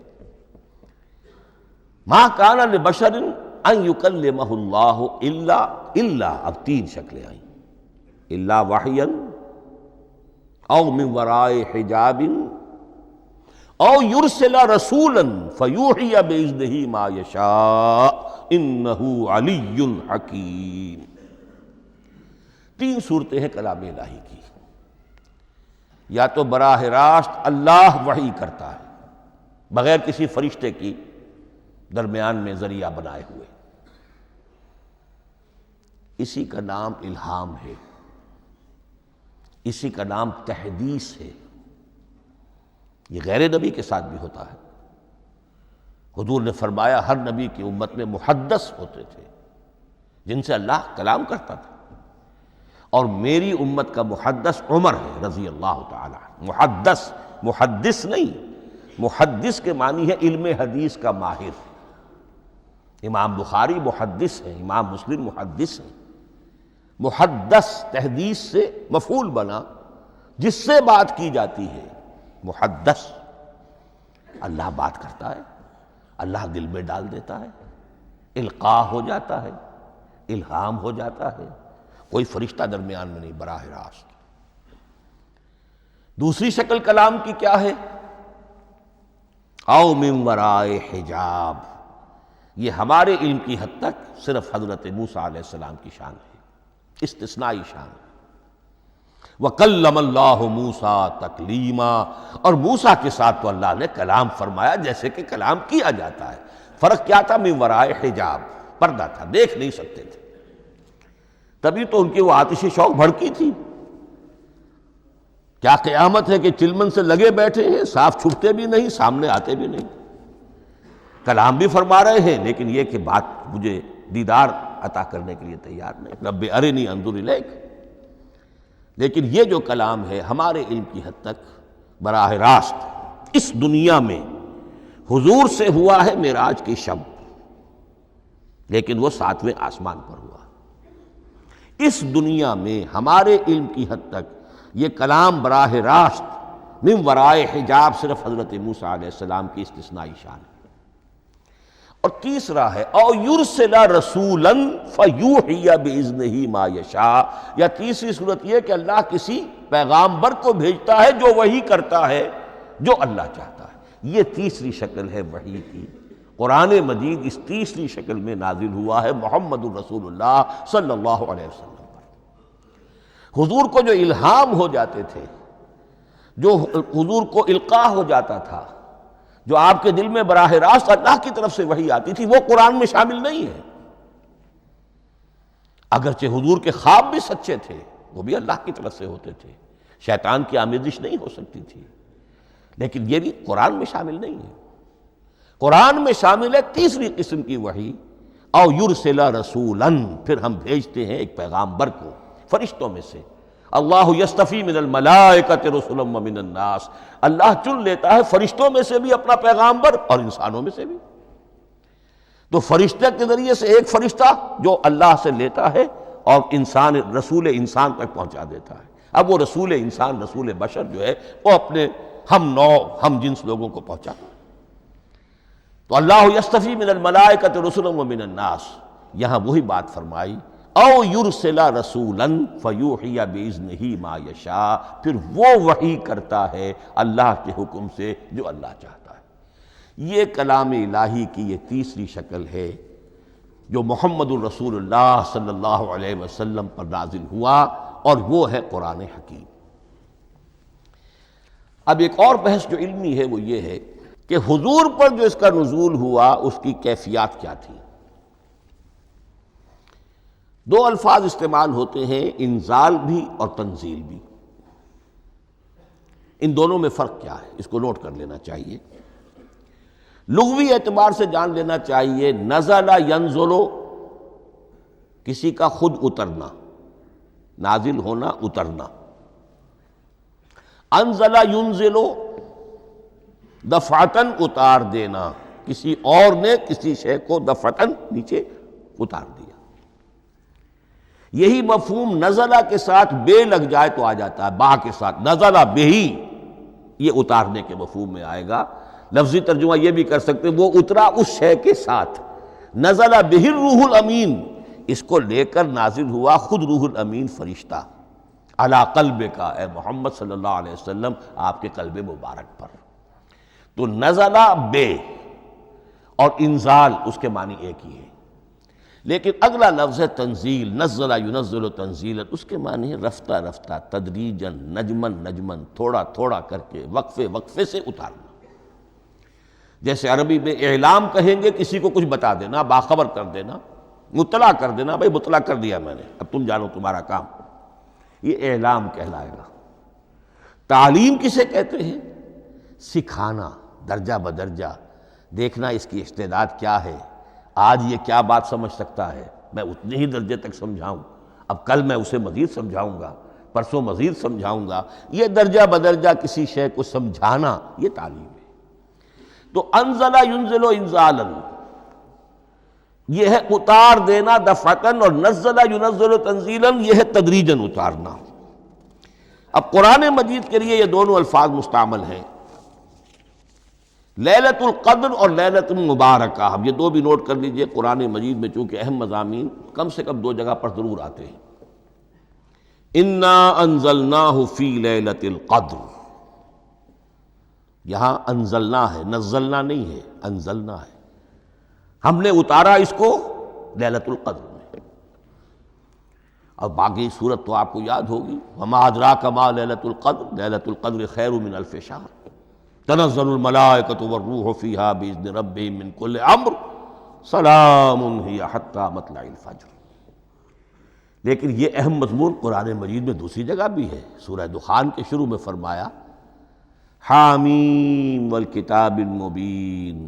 [SPEAKER 2] ما کان لبشر ان یکلمہ اللہ الا اب 3 شکلیں آئیں، الا وحیا او من وراء حجاب او یرسل رسولا فیوحی باذنہ ما یشاء انہ علی حکیم۔ 3 صورتیں ہیں کلام الہی کی۔ یا تو براہ راست اللہ وحی کرتا ہے بغیر کسی فرشتے کی درمیان میں ذریعہ بنائے ہوئے، اسی کا نام الہام ہے، اسی کا نام تحدیث ہے۔ یہ غیر نبی کے ساتھ بھی ہوتا ہے۔ حضور نے فرمایا ہر نبی کی امت میں محدث ہوتے تھے جن سے اللہ کلام کرتا تھا، اور میری امت کا محدث عمر ہے رضی اللہ تعالی عنہ۔ محدث، محدث نہیں، محدث کے معنی ہے علم حدیث کا ماہر۔ امام بخاری محدث ہیں، امام مسلم محدث ہیں۔ محدث تحدیث سے مفعول بنا، جس سے بات کی جاتی ہے۔ محدث، اللہ بات کرتا ہے، اللہ دل میں ڈال دیتا ہے، القاء ہو جاتا ہے، الہام ہو جاتا ہے، کوئی فرشتہ درمیان میں نہیں، براہ راست۔ دوسری شکل کلام کی کیا ہے؟ او من وراء حجاب، یہ ہمارے علم کی حد تک صرف حضرت موسیٰ علیہ السلام کی شان ہے، استثنائی شان ہے۔ وَكَلَّمَ اللَّهُ مُوسَىٰ تَكْلِيمًا، اور موسیٰ کے ساتھ تو اللہ نے کلام فرمایا جیسے کہ کلام کیا جاتا ہے۔ فرق کیا تھا؟ من وراء حجاب، پردہ تھا، دیکھ نہیں سکتے تھے۔ تبھی تو ان کی وہ آتشی شوق بھڑکی تھی۔ کیا قیامت ہے کہ چلمن سے لگے بیٹھے ہیں، صاف چھپتے بھی نہیں، سامنے آتے بھی نہیں، کلام بھی فرما رہے ہیں، لیکن یہ کہ بات مجھے دیدار عطا کرنے کے لیے تیار نہیں۔ رب ارنی انظر الیک۔ لیکن یہ جو کلام ہے ہمارے علم کی حد تک براہ راست اس دنیا میں حضور سے ہوا ہے معراج کی شب، لیکن وہ 7ویں آسمان پر ہوا۔ اس دنیا میں ہمارے علم کی حد تک یہ کلام براہ راست من ورائے حجاب صرف حضرت موسیٰ علیہ السلام کی استثنائی شان ہے۔ اور تیسرا ہے او یرسل رسولا فیوحی باذنہ ما یشاء، یا تیسری صورت یہ کہ اللہ کسی پیغامبر کو بھیجتا ہے جو وحی کرتا ہے جو اللہ چاہتا ہے۔ یہ تیسری شکل ہے وحی کی۔ قرآن مجید اس تیسری شکل میں نازل ہوا ہے محمد الرسول اللہ صلی اللہ علیہ وسلم پر۔ حضور کو جو الہام ہو جاتے تھے، جو حضور کو القاء ہو جاتا تھا، جو آپ کے دل میں براہ راست اللہ کی طرف سے وحی آتی تھی، وہ قرآن میں شامل نہیں ہے۔ اگرچہ حضور کے خواب بھی سچے تھے، وہ بھی اللہ کی طرف سے ہوتے تھے، شیطان کی آمیزش نہیں ہو سکتی تھی، لیکن یہ بھی قرآن میں شامل نہیں ہے۔ قرآن میں شامل ہے تیسری قسم کی وحی، او یرسل رسولا، پھر ہم بھیجتے ہیں ایک پیغامبر کو فرشتوں میں سے، اللہ یستفی من الملائکۃ رسلا ومن الناس، اللہ چن لیتا ہے فرشتوں میں سے بھی اپنا پیغامبر اور انسانوں میں سے بھی۔ تو فرشتے کے ذریعے سے ایک فرشتہ جو اللہ سے لیتا ہے اور انسان رسول انسان تک پہنچا دیتا ہے۔ اب وہ رسول انسان، رسول بشر جو ہے وہ اپنے ہم نوع ہم جنس لوگوں کو پہنچاتا ہے۔ تو اللہ یستفی من الملائکۃ رسلا ومن الناس، یہاں وہی بات فرمائی، او یرسل رسولا فیوحی باذنہ ما یشاء، پھر وہ وحی کرتا ہے اللہ کے حکم سے جو اللہ چاہتا ہے۔ یہ کلام الہی کی یہ تیسری شکل ہے جو محمد الرسول اللہ صلی اللہ علیہ وسلم پر نازل ہوا، اور وہ ہے قرآن حکیم۔ اب ایک اور بحث جو علمی ہے وہ یہ ہے کہ حضور پر جو اس کا نزول ہوا اس کی کیفیات کیا تھی۔ دو الفاظ استعمال ہوتے ہیں، انزال بھی اور تنزیل بھی۔ ان دونوں میں فرق کیا ہے اس کو نوٹ کر لینا چاہیے۔ لغوی اعتبار سے جان لینا چاہیے، نزل ینزل کسی کا خود اترنا، نازل ہونا، اترنا۔ انزل ینزل دفعتاً اتار دینا، کسی اور نے کسی شے کو دفعتاً نیچے اتار دیا۔ یہی مفہوم نزلہ کے ساتھ بے لگ جائے تو آ جاتا ہے، با کے ساتھ نزلہ بہی، یہ اتارنے کے مفہوم میں آئے گا۔ لفظی ترجمہ یہ بھی کر سکتے وہ اترا اس شے کے ساتھ۔ نزل بہ الروح الامین، اس کو لے کر نازل ہوا خود روح الامین فرشتہ علی قلبک، اے محمد صلی اللہ علیہ وسلم آپ کے قلب مبارک پر۔ تو نزلہ بے اور انزال اس کے معنی ایک ہی ہے، لیکن اگلا لفظ ہے تنزیل، نزل ینزل تنزیلا، اس کے معنی ہے رفتہ رفتہ، تدریجاً، نجمن نجمن، تھوڑا تھوڑا کر کے، وقفے وقفے سے اتارنا۔ جیسے عربی میں اعلام کہیں گے کسی کو کچھ بتا دینا، باخبر کر دینا، مطلع کر دینا، بھائی مطلع کر دیا میں نے، اب تم جانو تمہارا کام، یہ اعلام کہلائے گا۔ تعلیم کسے کہتے ہیں؟ سکھانا، درجہ بدرجہ، دیکھنا اس کی استعداد کیا ہے، آج یہ کیا بات سمجھ سکتا ہے، میں اتنے ہی درجے تک سمجھاؤں، اب کل میں اسے مزید سمجھاؤں گا، پرسوں مزید سمجھاؤں گا۔ یہ درجہ بدرجہ کسی شے کو سمجھانا، یہ تعلیم ہے۔ تو انزل ینزل انزالا، یہ ہے اتار دینا دفعتاً، اور نزل ینزل تنزیلا، یہ ہے تدریجاً اتارنا۔ اب قرآن مجید کے لیے یہ دونوں الفاظ مستعمل ہیں، لیلۃ القدر اور لیلۃ المبارکہ۔ اب یہ دو بھی نوٹ کر لیجئے، قرآن مجید میں چونکہ اہم مضامین کم سے کم دو جگہ پر ضرور آتے ہیں۔ انا انزلناہ فی لیلۃ القدر، یہاں انزلنا ہے، نزلنا نہیں ہے، انزلنا ہے، ہم نے اتارا اس کو لیلۃ القدر میں۔ اور باقی صورت تو آپ کو یاد ہوگی، وما ادراک ما لیلۃ القدر، لیلۃ القدر خیر من الف شہر، تنزل الملائکۃ والروح فیہا باذن ربہم من کل امر، سلام ہی حتی مطلع الفجر۔ لیکن یہ اہم مضمون قرآن مجید میں دوسری جگہ بھی ہے، سورہ دخان کے شروع میں فرمایا حامیم والکتاب المبین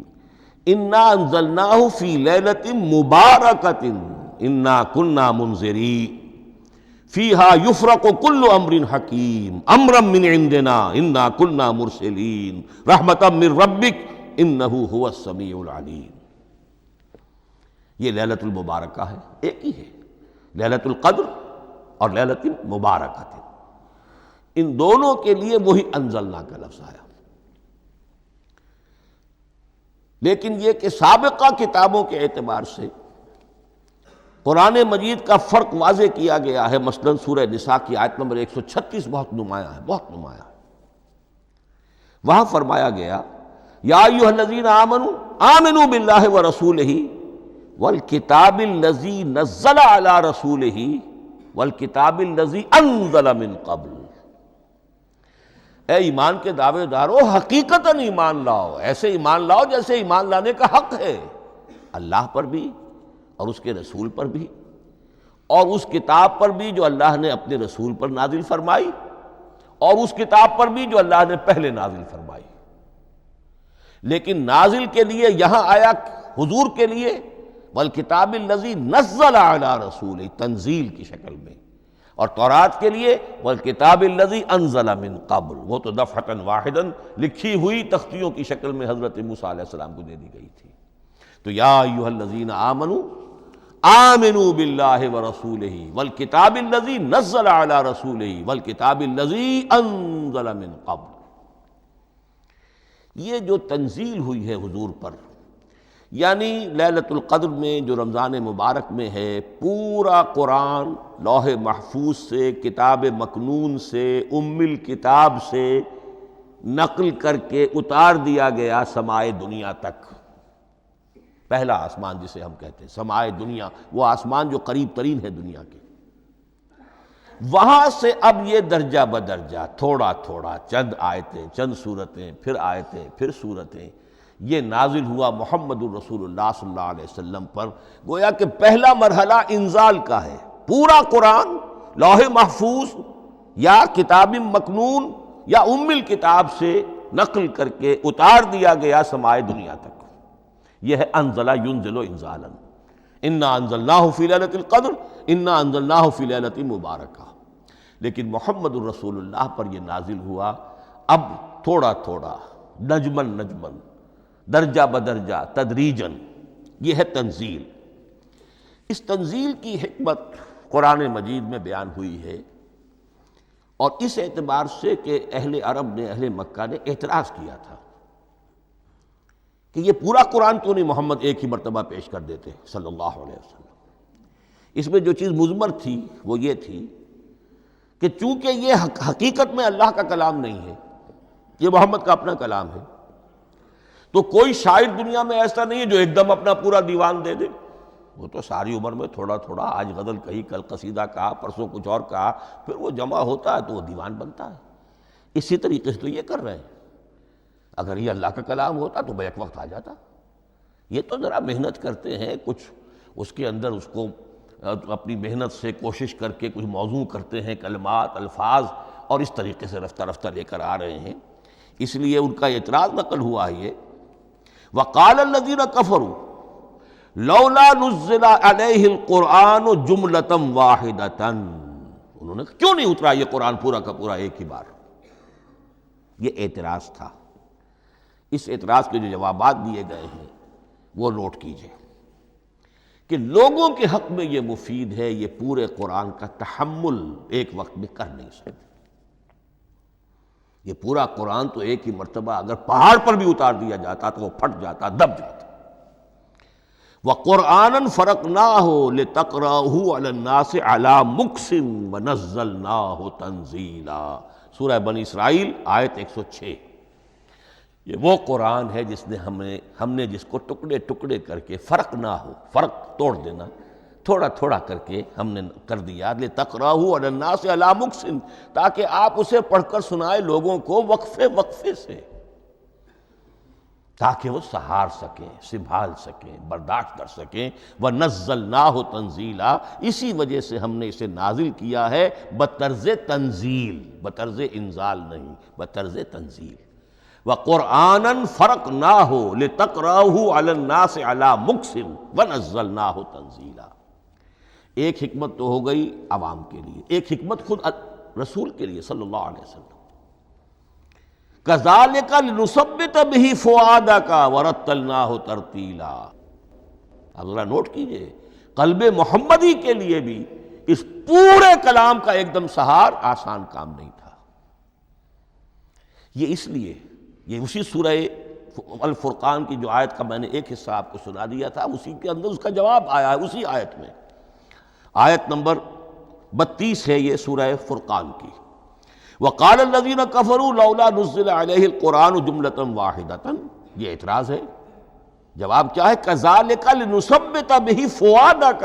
[SPEAKER 2] انا انزلناہ فی لیلۃ مبارکۃ انا کنا منذرین فیہا یفرق کل امر حکیم امرا من عندنا انا کنا مرسلین رحمتا من ربک انہ هو السمیع العلیم۔ یہ لیلۃ المبارکہ ہے، ایک ہی ہے، لیلۃ القدر اور لیلۃ المبارکۃ، ان دونوں کے لیے وہی انزلنا کا لفظ آیا۔ لیکن یہ کہ سابقہ کتابوں کے اعتبار سے قرآن مجید کا فرق واضح کیا گیا ہے، مثلا سورہ نساء کی آیت نمبر 136 بہت نمایاں ہے، بہت نمایاں ہے۔ وہاں فرمایا گیا یا ایھا الذین آمنوا آمنوا باللہ ورسولہ والکتاب الذی نزل علی رسولہ والکتاب الذی انزل من قبل۔ اے ایمان کے دعوے دارو، حقیقتاً ایمان لاؤ، ایسے ایمان لاؤ جیسے ایمان لانے کا حق ہے، اللہ پر بھی اور اس کے رسول پر بھی، اور اس کتاب پر بھی جو اللہ نے اپنے رسول پر نازل فرمائی، اور اس کتاب پر بھی جو اللہ نے پہلے نازل فرمائی۔ لیکن نازل کے لیے یہاں آیا حضور کے لیے والکتاب الذی نزل علی رسولہ، تنزیل کی شکل میں، اور تورات کے لیے والکتاب الذی انزل من قبل، وہ تو دفعۃ واحدا لکھی ہوئی تختیوں کی شکل میں حضرت موسیٰ علیہ السلام کو دے دی گئی تھی۔ تو یا ایھا الذین آمنوا آمنوا باللہ ورسولہ والکتاب الذی نزل علی رسولہ والکتاب الذی انزل من قبل۔ یہ جو تنزیل ہوئی ہے حضور پر، یعنی لیلۃ القدر میں جو رمضان مبارک میں ہے، پورا قرآن لوح محفوظ سے، کتاب مکنون سے، ام الکتاب سے نقل کر کے اتار دیا گیا سمائے دنیا تک۔ پہلا آسمان جسے ہم کہتے ہیں سمائے دنیا، وہ آسمان جو قریب ترین ہے دنیا کے، وہاں سے اب یہ درجہ بدرجہ تھوڑا تھوڑا چند آیتیں، چند سورتیں، پھر آیتیں، پھر سورتیں، یہ نازل ہوا محمد الرسول اللہ صلی اللہ علیہ وسلم پر۔ گویا کہ پہلا مرحلہ انزال کا ہے، پورا قرآن لوح محفوظ یا کتاب مکنون یا ام الکتاب سے نقل کر کے اتار دیا گیا سمائے دنیا تک۔ یہ ہے انزل ینزل انزالا، انا انزلناہ فی لیلۃ القدر انا انزلناہ فی لیلۃ مبارکہ۔ لیکن محمد الرسول اللہ پر یہ نازل ہوا اب تھوڑا تھوڑا، نجمن نجمن، درجہ بدرجہ، تدریجاً۔ یہ ہے تنزیل۔ اس تنزیل کی حکمت قرآن مجید میں بیان ہوئی ہے، اور اس اعتبار سے کہ اہل عرب نے، اہل مکہ نے اعتراض کیا تھا کہ یہ پورا قرآن تو نہیں محمد ایک ہی مرتبہ پیش کر دیتے صلی اللہ علیہ وسلم۔ اس میں جو چیز مضمر تھی وہ یہ تھی کہ چونکہ یہ حقیقت میں اللہ کا کلام نہیں ہے، یہ محمد کا اپنا کلام ہے، تو کوئی شاعر دنیا میں ایسا نہیں ہے جو ایک دم اپنا پورا دیوان دے دے۔ وہ تو ساری عمر میں تھوڑا تھوڑا، آج غزل کہی، کل قصیدہ کہا، پرسوں کچھ اور کہا، پھر وہ جمع ہوتا ہے تو وہ دیوان بنتا ہے۔ اسی طریقے سے تو یہ کر رہے ہیں۔ اگر یہ اللہ کا کلام ہوتا تو بیک وقت آ جاتا۔ یہ تو ذرا محنت کرتے ہیں، کچھ اس کے اندر اس کو اپنی محنت سے کوشش کر کے کچھ موضوع کرتے ہیں، کلمات، الفاظ، اور اس طریقے سے رفتہ رفتہ لے کر آ رہے ہیں۔ اس لیے ان کا اعتراض نقل ہوا ہے یہ وَقَالَ الَّذِينَ كَفَرُوا لَوْلَا نُزِّلَ عَلَيْهِ الْقُرْآنُ جُمْلَةً وَاحِدَةً، انہوں نے کیوں نہیں اترا یہ قرآن پورا کا پورا ایک ہی بار؟ یہ اعتراض تھا۔ اس اعتراض کے جو جوابات دیے گئے ہیں وہ نوٹ کیجئے کہ لوگوں کے حق میں یہ مفید ہے، یہ پورے قرآن کا تحمل ایک وقت میں کر نہیں سکتے۔ یہ پورا قرآن تو ایک ہی مرتبہ اگر پہاڑ پر بھی اتار دیا جاتا تو وہ پھٹ جاتا، دب جاتا۔ وَقُرْآنًا فَرَقْنَاهُ لِتَقْرَأَهُ عَلَى النَّاسِ عَلَى مُكْثٍ وَنَزَّلْنَاهُ تَنزِيلًا، سورہ بنی اسرائیل آیت 106۔ یہ وہ قرآن ہے جس نے ہم نے جس کو ٹکڑے ٹکڑے کر کے، فرق نہ ہو، فرق توڑ دینا، تھوڑا تھوڑا کر کے ہم نے کر دیا، لِتَقْرَأَهُ عَلَى النَّاسِ عَلَى مُكْثٍ، تاکہ آپ اسے پڑھ کر سنائے لوگوں کو وقفے وقفے سے، تاکہ وہ سہار سکیں، سنبھال سکیں، برداشت کر سکیں۔ وَنَزَّلْنَاهُ تَنزِيلًا، اسی وجہ سے ہم نے اسے نازل کیا ہے بطرز تنزیل، بطرز انزال نہیں، بطرز تنزیل۔ وَقُرْآنًا فَرَقْنَاهُ لِتَقْرَأَهُ عَلَى النَّاسِ عَلَى مُكْثٍ وَنَزَّلْنَاهُ تَنزِيلًا۔ ایک حکمت تو ہو گئی عوام کے لیے، ایک حکمت خود رسول کے لیے صلی اللہ علیہ وسلم۔ كَذَلِكَ لِنُثَبِّتَ بِهِ فُؤَادَكَ وَرَتَّلْنَاهُ تَرْتِيلًا۔ اب ذرا نوٹ کیجئے، قلب محمدی کے لیے بھی اس پورے کلام کا ایک دم سہار آسان کام نہیں تھا۔ یہ اس لیے، یہ اسی سورہ الفرقان کی جو آیت کا میں نے ایک حصہ آپ کو سنا دیا تھا، اسی کے اندر اس کا جواب آیا ہے، اسی آیت میں، آیت نمبر 32 ہے یہ سورہ فرقان کی۔ وَقَالَ الَّذِينَ كَفَرُوا لَوْلَا نُزِّلَ عَلَيْهِ الْقُرْآنُ جُمْلَةً وَاحِدَةً، یہ اعتراض ہے۔ جواب کیا ہے؟ كَذَلِكَ لِنُثَبِّتَ بِهِ فُؤَادَكَ،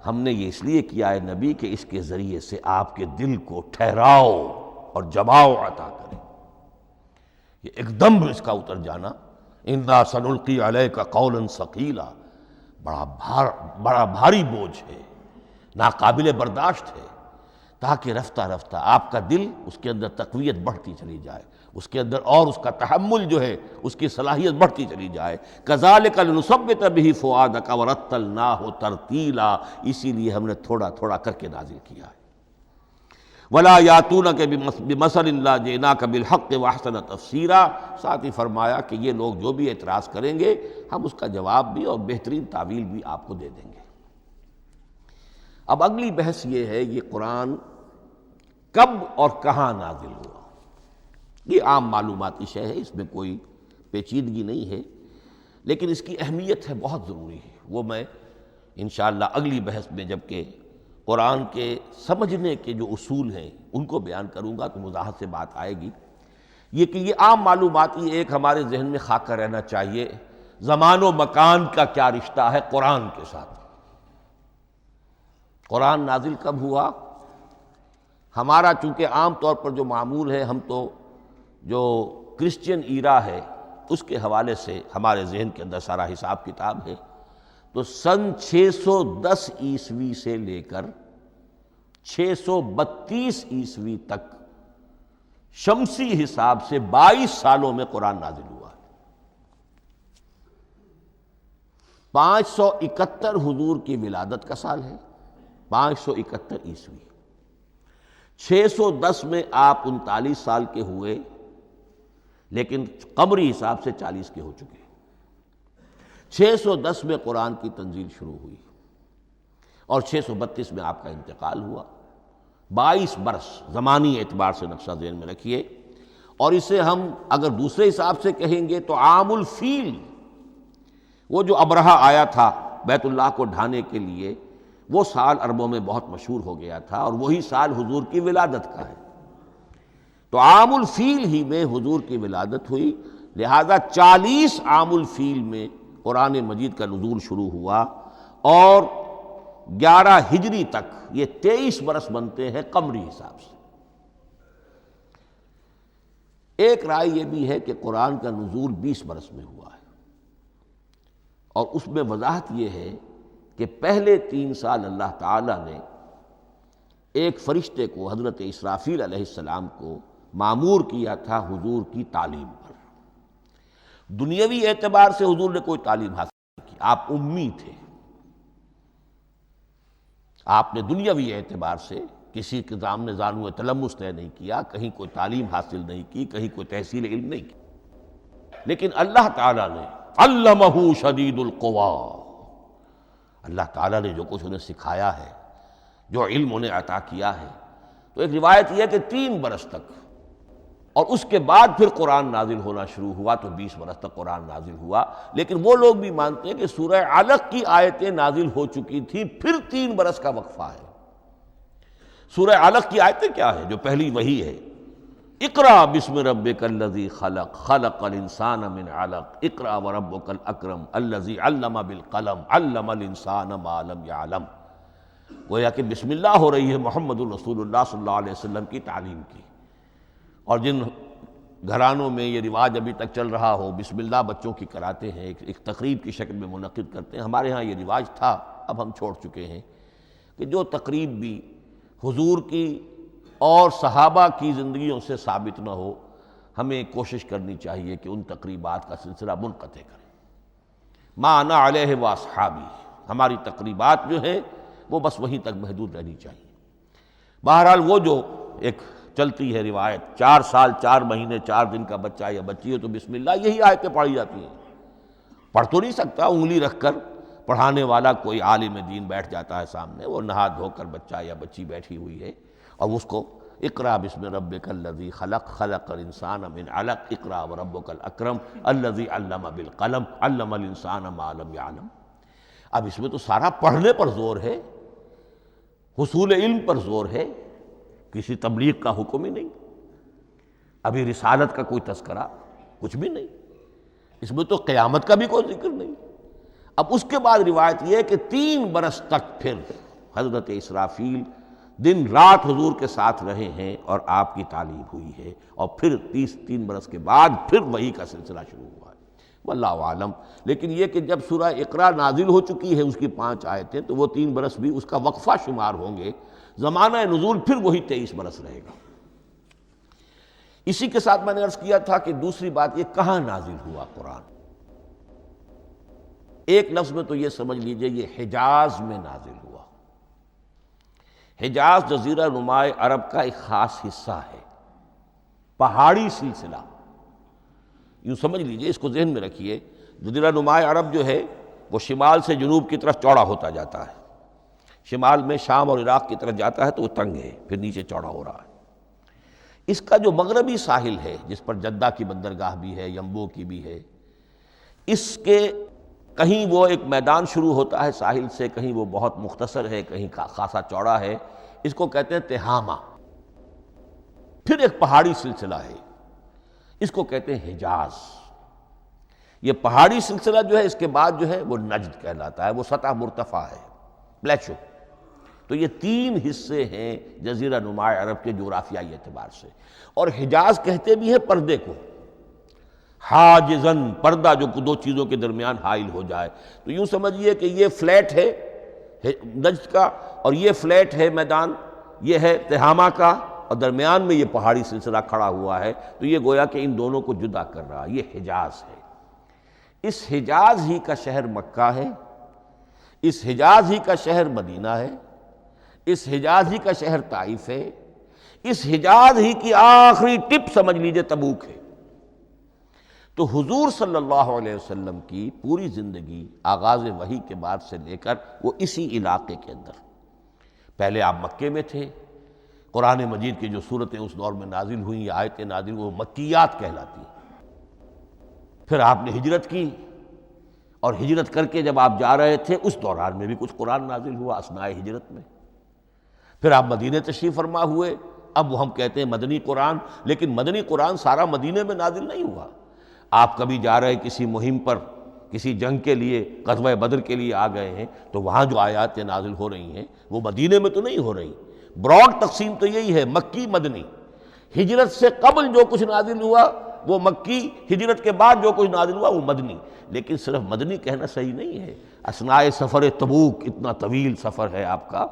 [SPEAKER 2] ہم نے یہ اس لیے کیا ہے نبی کہ اس کے ذریعے سے آپ کے دل کو ٹھہراؤ اور جماؤ عطا کریں۔ یہ ایک دم اس کا اتر جانا، اِنَّا سَنُلْقِي عَلَيْكَ قَوْلًا ثَقِيلًا، بڑا بھاری بوجھ ہے، ناقابل برداشت ہے، تاکہ رفتہ رفتہ آپ کا دل، اس کے اندر تقویت بڑھتی چلی جائے، اس کے اندر اور اس کا تحمل جو ہے، اس کی صلاحیت بڑھتی چلی جائے۔ كَذَلِكَ لِنُثَبِّتَ بِهِ فُؤَادَكَ وَرَتَّلْنَاهُ تَرْتِيلًا، اسی لیے ہم نے تھوڑا تھوڑا کر کے نازل کیا ہے۔ ولا یاتونک بمثل الا جئناک بالحق واحسن تفسیرا، ساتھ ہی فرمایا کہ یہ لوگ جو بھی اعتراض کریں گے ہم اس کا جواب بھی اور بہترین تعویل بھی آپ کو دے دیں گے۔ اب اگلی بحث یہ ہے یہ قرآن کب اور کہاں نازل ہوا۔ یہ عام معلوماتی شے ہے، اس میں کوئی پیچیدگی نہیں ہے، لیکن اس کی اہمیت ہے بہت ضروری ہے، وہ میں انشاءاللہ اگلی بحث میں جب کہ قرآن کے سمجھنے کے جو اصول ہیں ان کو بیان کروں گا تو وضاحت سے بات آئے گی۔ یہ کہ یہ عام معلوماتی ایک ہمارے ذہن میں خاکہ رہنا چاہیے، زمان و مکان کا کیا رشتہ ہے قرآن کے ساتھ۔ قرآن نازل کب ہوا؟ ہمارا چونکہ عام طور پر جو معمول ہے، ہم تو جو کرسچین ایرا ہے اس کے حوالے سے ہمارے ذہن کے اندر سارا حساب کتاب ہے، تو سن 610 عیسوی سے لے کر 632 عیسوی تک شمسی حساب سے 22 سالوں میں قرآن نازل ہوا ہے۔ 571 حضور کی ولادت کا سال ہے، 571 عیسوی۔ 610 میں آپ 39 سال کے ہوئے، لیکن قمری حساب سے 40 کے ہو چکے۔ 610 میں قرآن کی تنزیل شروع ہوئی اور 632 میں آپ کا انتقال ہوا۔ 22 برس زمانی اعتبار سے نقشہ ذہن میں رکھیے، اور اسے ہم اگر دوسرے حساب سے کہیں گے تو عام الفیل، وہ جو ابرہہ آیا تھا بیت اللہ کو ڈھانے کے لیے، وہ سال عربوں میں بہت مشہور ہو گیا تھا، اور وہی سال حضور کی ولادت کا ہے، تو عام الفیل ہی میں حضور کی ولادت ہوئی، لہذا 40 عام الفیل میں قرآن مجید کا نزول شروع ہوا، اور 11 ہجری تک یہ 23 برس بنتے ہیں قمری حساب سے۔ ایک رائے یہ بھی ہے کہ قرآن کا نزول 20 برس میں ہوا ہے، اور اس میں وضاحت یہ ہے کہ پہلے 3 سال اللہ تعالیٰ نے ایک فرشتے کو، حضرت اسرافیل علیہ السلام کو مامور کیا تھا حضور کی تعلیم پر۔ دنیاوی اعتبار سے حضور نے کوئی تعلیم حاصل نہیں کی، آپ امی تھے، آپ نے دنیاوی اعتبار سے کسی کے سامنے زانو تلمس طے نہیں کیا، کہیں کوئی تعلیم حاصل نہیں کی، کہیں کوئی تحصیل علم نہیں کی، لیکن اللہ تعالیٰ نے علمہ شدید القوا، اللہ تعالیٰ نے جو کچھ انہیں سکھایا ہے، جو علم انہیں عطا کیا ہے، تو ایک روایت یہ ہے کہ 3 برس تک، اور اس کے بعد پھر قرآن نازل ہونا شروع ہوا تو 20 برس تک قرآن نازل ہوا۔ لیکن وہ لوگ بھی مانتے ہیں کہ سورہ علق کی آیتیں نازل ہو چکی تھی، پھر 3 برس کا وقفہ ہے۔ سورہ علق کی آیتیں کیا ہیں؟ جو پہلی وحی ہے، اقرأ بسم ربک الذی خلق، خلق الانسان من علق، اقرأ وربک الاکرم الذی علم بالقلم، علم الانسان ما لم یعلم۔ گویا کہ بسم اللہ ہو رہی ہے محمد الرسول اللہ صلی اللہ علیہ وسلم کی تعلیم کی، اور جن گھرانوں میں یہ رواج ابھی تک چل رہا ہو، بسم اللہ بچوں کی کراتے ہیں، ایک تقریب کی شکل میں منعقد کرتے ہیں، ہمارے ہاں یہ رواج تھا، اب ہم چھوڑ چکے ہیں، کہ جو تقریب بھی حضور کی اور صحابہ کی زندگیوں سے ثابت نہ ہو، ہمیں کوشش کرنی چاہیے کہ ان تقریبات کا سلسلہ منقطع کریں۔ ما انا علیہ واصحابی، ہماری تقریبات جو ہیں وہ بس وہیں تک محدود رہنی چاہیے۔ بہرحال وہ جو ایک چلتی ہے روایت، 4 سال 4 مہینے 4 دن کا بچہ یا بچی ہے تو بسم اللہ یہی آیتیں پڑھی جاتی ہیں، پڑھ تو نہیں سکتا، انگلی رکھ کر پڑھانے والا کوئی عالم دین بیٹھ جاتا ہے سامنے، وہ نہا دھو کر بچہ یا بچی بیٹھی ہوئی ہے، اور اس کو اقرأ بسم ربک الذی خلق، خلق الانسان من علق، اقرأ وربک الاکرم الذی علم بالقلم، علم الانسان ما لم یعلم۔ اب اس میں تو سارا پڑھنے پر زور ہے، حصول علم پر زور ہے، کسی تبلیغ کا حکم ہی نہیں، ابھی رسالت کا کوئی تذکرہ کچھ بھی نہیں، اس میں تو قیامت کا بھی کوئی ذکر نہیں۔ اب اس کے بعد روایت یہ ہے کہ 3 برس تک پھر حضرت اسرافیل دن رات حضور کے ساتھ رہے ہیں اور آپ کی تعلیم ہوئی ہے، اور پھر 3 برس کے بعد پھر وحی کا سلسلہ شروع ہوا ہے، واللہ عالم۔ لیکن یہ کہ جب سورہ اقرا نازل ہو چکی ہے اس کی 5 آیتیں، تو وہ 3 برس بھی اس کا وقفہ شمار ہوں گے، زمانہ نزول پھر وہی 23 برس رہے گا۔ اسی کے ساتھ میں نے عرض کیا تھا کہ دوسری بات یہ کہاں نازل ہوا قرآن۔ ایک لفظ میں تو یہ سمجھ لیجئے یہ حجاز میں نازل ہوا۔ حجاز جزیرہ نماء عرب کا ایک خاص حصہ ہے، پہاڑی سلسلہ، یوں سمجھ لیجئے، اس کو ذہن میں رکھیے۔ جزیرہ نماء عرب جو ہے وہ شمال سے جنوب کی طرف چوڑا ہوتا جاتا ہے، شمال میں شام اور عراق کی طرف جاتا ہے تو وہ تنگ ہے، پھر نیچے چوڑا ہو رہا ہے۔ اس کا جو مغربی ساحل ہے جس پر جدہ کی بندرگاہ بھی ہے، ینبو کی بھی ہے، اس کے کہیں وہ ایک میدان شروع ہوتا ہے ساحل سے، کہیں وہ بہت مختصر ہے، کہیں خاصا چوڑا ہے، اس کو کہتے ہیں تہامہ۔ پھر ایک پہاڑی سلسلہ ہے، اس کو کہتے ہیں حجاز۔ یہ پہاڑی سلسلہ جو ہے اس کے بعد جو ہے وہ نجد کہلاتا ہے، وہ سطح مرتفع ہے، پلیٹو۔ تو یہ تین حصے ہیں جزیرہ نماء عرب کے جغرافیائی اعتبار سے، اور حجاز کہتے بھی ہیں پردے کو، حاجزن، پردہ جو دو چیزوں کے درمیان حائل ہو جائے۔ تو یوں سمجھیے کہ یہ فلیٹ ہے نجد کا، اور یہ فلیٹ ہے میدان، یہ ہے تہامہ کا، اور درمیان میں یہ پہاڑی سلسلہ کھڑا ہوا ہے، تو یہ گویا کہ ان دونوں کو جدا کر رہا، یہ حجاز ہے۔ اس حجاز ہی کا شہر مکہ ہے، اس حجاز ہی کا شہر مدینہ ہے، اس حجاز ہی کا شہر طائف ہے، اس حجاز ہی کی آخری ٹپ سمجھ لیجئے تبوک ہے۔ تو حضور صلی اللہ علیہ وسلم کی پوری زندگی آغاز وحی کے بعد سے لے کر وہ اسی علاقے کے اندر، پہلے آپ مکے میں تھے، قرآن مجید کی جو صورتیں اس دور میں نازل ہوئیں، یہ آیتیں نازل وہ مکیات کہلاتی ہیں۔ پھر آپ نے ہجرت کی، اور ہجرت کر کے جب آپ جا رہے تھے اس دوران میں بھی کچھ قرآن نازل ہوا اثناء ہجرت میں۔ پھر آپ مدینے تشریف فرما ہوئے، اب وہ ہم کہتے ہیں مدنی قرآن، لیکن مدنی قرآن سارا مدینے میں نازل نہیں ہوا۔ آپ کبھی جا رہے کسی مہم پر، کسی جنگ کے لیے، غزوہ بدر کے لیے آ گئے ہیں، تو وہاں جو آیات نازل ہو رہی ہیں وہ مدینے میں تو نہیں ہو رہی۔ براڈ تقسیم تو یہی ہے، مکی مدنی۔ ہجرت سے قبل جو کچھ نازل ہوا وہ مکی، ہجرت کے بعد جو کچھ نازل ہوا وہ مدنی۔ لیکن صرف مدنی کہنا صحیح نہیں ہے، اثناء سفر تبوک، اتنا طویل سفر ہے آپ کا،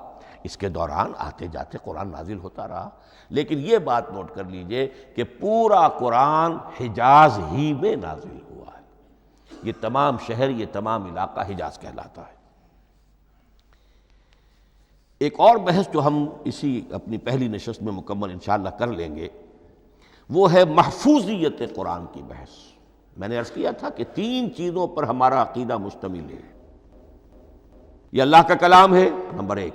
[SPEAKER 2] اس کے دوران آتے جاتے قرآن نازل ہوتا رہا۔ لیکن یہ بات نوٹ کر لیجئے کہ پورا قرآن حجاز ہی میں نازل ہوا ہے، یہ تمام شہر، یہ تمام علاقہ حجاز کہلاتا ہے۔ ایک اور بحث جو ہم اسی اپنی پہلی نشست میں مکمل انشاءاللہ کر لیں گے، وہ ہے محفوظیت قرآن کی بحث۔ میں نے عرض کیا تھا کہ تین چیزوں پر ہمارا عقیدہ مشتمل ہے۔ یہ اللہ کا کلام ہے، نمبر ایک،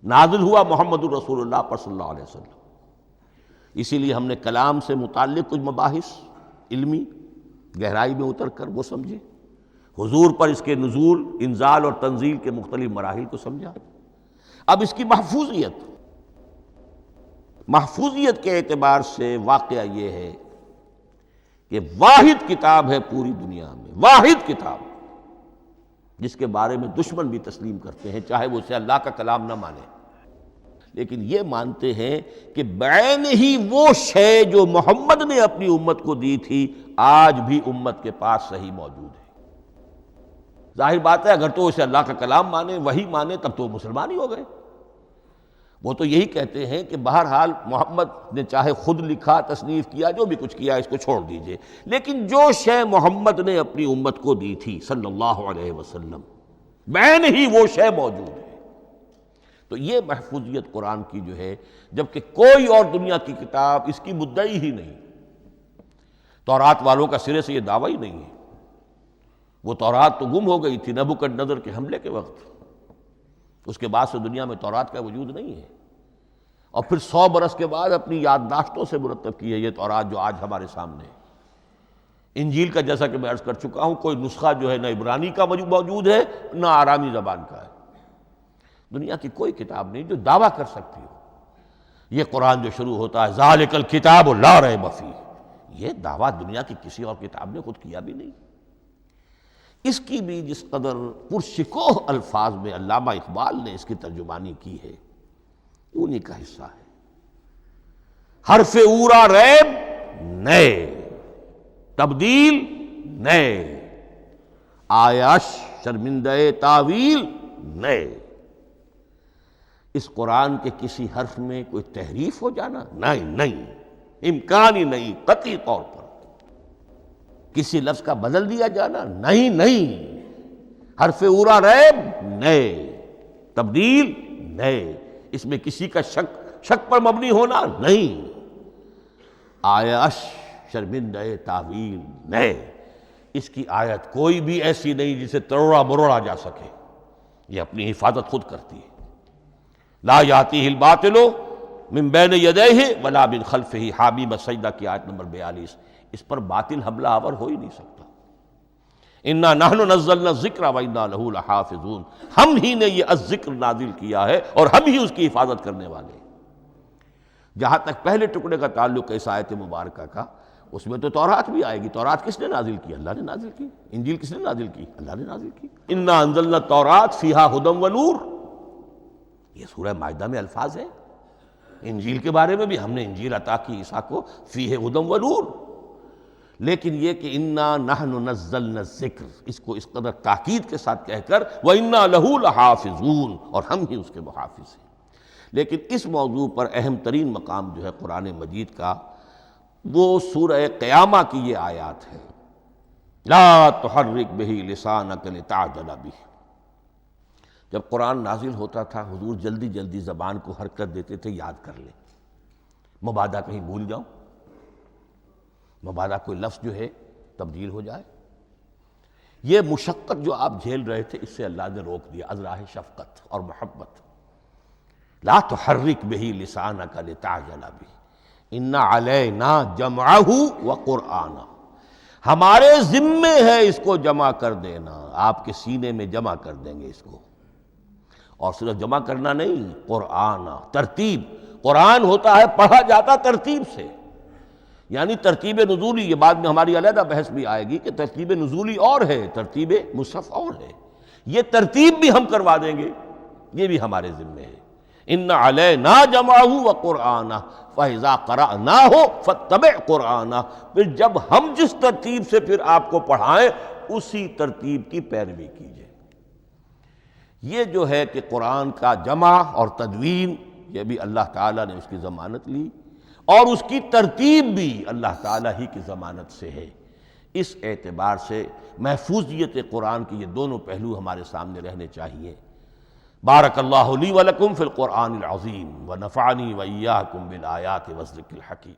[SPEAKER 2] نازل ہوا محمد الرسول اللہ پر صلی اللہ علیہ وسلم، اسی لیے ہم نے کلام سے متعلق کچھ مباحث علمی گہرائی میں اتر کر وہ سمجھے، حضور پر اس کے نزول، انزال اور تنزیل کے مختلف مراحل کو سمجھا۔ اب اس کی محفوظیت کے اعتبار سے واقعہ یہ ہے کہ واحد کتاب ہے پوری دنیا میں، واحد کتاب جس کے بارے میں دشمن بھی تسلیم کرتے ہیں، چاہے وہ اسے اللہ کا کلام نہ مانے، لیکن یہ مانتے ہیں کہ بعین ہی وہ شے جو محمد نے اپنی امت کو دی تھی آج بھی امت کے پاس صحیح موجود ہے۔ ظاہر بات ہے اگر تو اسے اللہ کا کلام مانے، وہی مانے، تب تو مسلمان ہی ہو گئے۔ وہ تو یہی کہتے ہیں کہ بہرحال محمد نے چاہے خود لکھا، تصنیف کیا، جو بھی کچھ کیا، اس کو چھوڑ دیجئے، لیکن جو شے محمد نے اپنی امت کو دی تھی صلی اللہ علیہ وسلم، بعین ہی وہ شے موجود ہے۔ تو یہ محفوظیت قرآن کی جو ہے، جبکہ کوئی اور دنیا کی کتاب اس کی مدعی ہی نہیں۔ تورات والوں کا سرے سے یہ دعویٰ ہی نہیں ہے، وہ تورات تو گم ہو گئی تھی نبوکدنضر کے حملے کے وقت، اس کے بعد سے دنیا میں تورات کا وجود نہیں ہے، اور پھر 100 برس کے بعد اپنی یادداشتوں سے مرتب کی ہے یہ تورات جو آج ہمارے سامنے ہے۔ انجیل کا جیسا کہ میں عرض کر چکا ہوں، کوئی نسخہ جو ہے نہ عبرانی کا موجود ہے نہ آرامی زبان کا ہے، دنیا کی کوئی کتاب نہیں جو دعویٰ کر سکتی ہو۔ یہ قرآن جو شروع ہوتا ہے ذالک الکتاب لا ریب فیہ، یہ دعویٰ دنیا کی کسی اور کتاب نے خود کیا بھی نہیں۔ اس کی بھی جس قدر پرشکوہ الفاظ میں علامہ اقبال نے اس کی ترجمانی کی ہے، انہی کا حصہ ہے۔ حرف اورا ریب نئے، تبدیل نئے، آیاش شرمندہ تعویل نئے۔ اس قرآن کے کسی حرف میں کوئی تحریف ہو جانا نہیں، امکان ہی نہیں، قطعی طور پر کسی لفظ کا بدل دیا جانا نہیں، حرف اورا ریب نئے، تبدیل نئے۔ اس میں کسی کا شک پر مبنی ہونا نہیں، آیش شرمندہ تعویل نئے، اس کی آیت کوئی بھی ایسی نہیں جسے تروڑا مروڑا جا سکے، یہ اپنی حفاظت خود کرتی ہے۔ لا یاتیہ الباطل من بین یدیہ ولا من خلفہ، حامیم سجدہ کی آیت نمبر 42، اس پر باطل حملہ آور ہو ہی نہیں سکتا۔ انا نحن نزلنا الذکر وانا لہ لحافظون، ہم ہی نے یہ الذکر نازل کیا ہے اور ہم ہی اس کی حفاظت کرنے والے ہیں۔ جہاں تک پہلے ٹکڑے کا تعلق ہے اس آیت مبارکہ کا، اس میں تو تورات بھی آئے گی۔ تورات کس نے نازل کی؟ اللہ نے نازل کی۔ انجیل کس نے نازل کی؟ اللہ نے نازل کی۔ انا انزلنا التوراۃ فیہا ھدی ونور، یہ سورہ مائدہ میں الفاظ ہیں۔ انجیل کے بارے میں بھی ہم نے انجیل عطا کی عیسیٰ کو، فیہ ھدی ونور، لیکن یہ کہ انا نحن نزلنا الذکر، اس کو اس قدر تاکید کے ساتھ کہہ کر وَإِنَّا لَهُ لَحَافِظُونَ، اور ہم ہی اس کے محافظ ہیں۔ لیکن اس موضوع پر اہم ترین مقام جو ہے قرآن مجید کا، وہ سورہ قیامہ کی یہ آیات ہے، لا تحرک بہ لسانک لتعجل بہ۔ جب قرآن نازل ہوتا تھا حضور جلدی جلدی زبان کو حرکت دیتے تھے، یاد کر لیں، مبادا کہیں بھول جاؤں، مبادا کوئی لفظ جو ہے تبدیل ہو جائے۔ یہ مشقت جو آپ جھیل رہے تھے، اس سے اللہ نے روک دیا از راہ شفقت اور محبت۔ لا تحرک بہ لسانک لتعجل بہ ان علینا جمعہ وقرآنہ، ہمارے ذمے ہے اس کو جمع کر دینا، آپ کے سینے میں جمع کر دیں گے اس کو۔ اور صرف جمع کرنا نہیں، قرآن، ترتیب۔ قرآن ہوتا ہے پڑھا جاتا ترتیب سے، یعنی ترتیب نزولی۔ یہ بعد میں ہماری علیحدہ بحث بھی آئے گی کہ ترتیب نزولی اور ہے، ترتیب مصحف اور ہے، یہ ترتیب بھی ہم کروا دیں گے، یہ بھی ہمارے ذمے ہے۔ ان علینا جمعہ وقرآنہ فاذا قرأناہ فاتبع قرآنہ، پھر جب ہم جس ترتیب سے پھر آپ کو پڑھائیں اسی ترتیب کی پیروی کیجیے۔ یہ جو ہے کہ قرآن کا جمع اور تدوین، یہ بھی اللہ تعالیٰ نے اس کی ضمانت لی، اور اس کی ترتیب بھی اللہ تعالیٰ ہی کی ضمانت سے ہے۔ اس اعتبار سے محفوظیت قرآن کی یہ دونوں پہلو ہمارے سامنے رہنے چاہیے۔ بارک اللہ لی ولکم فی القرآن العظیم ونفعنی وإیاکم بالآیات والذکر الحکیم۔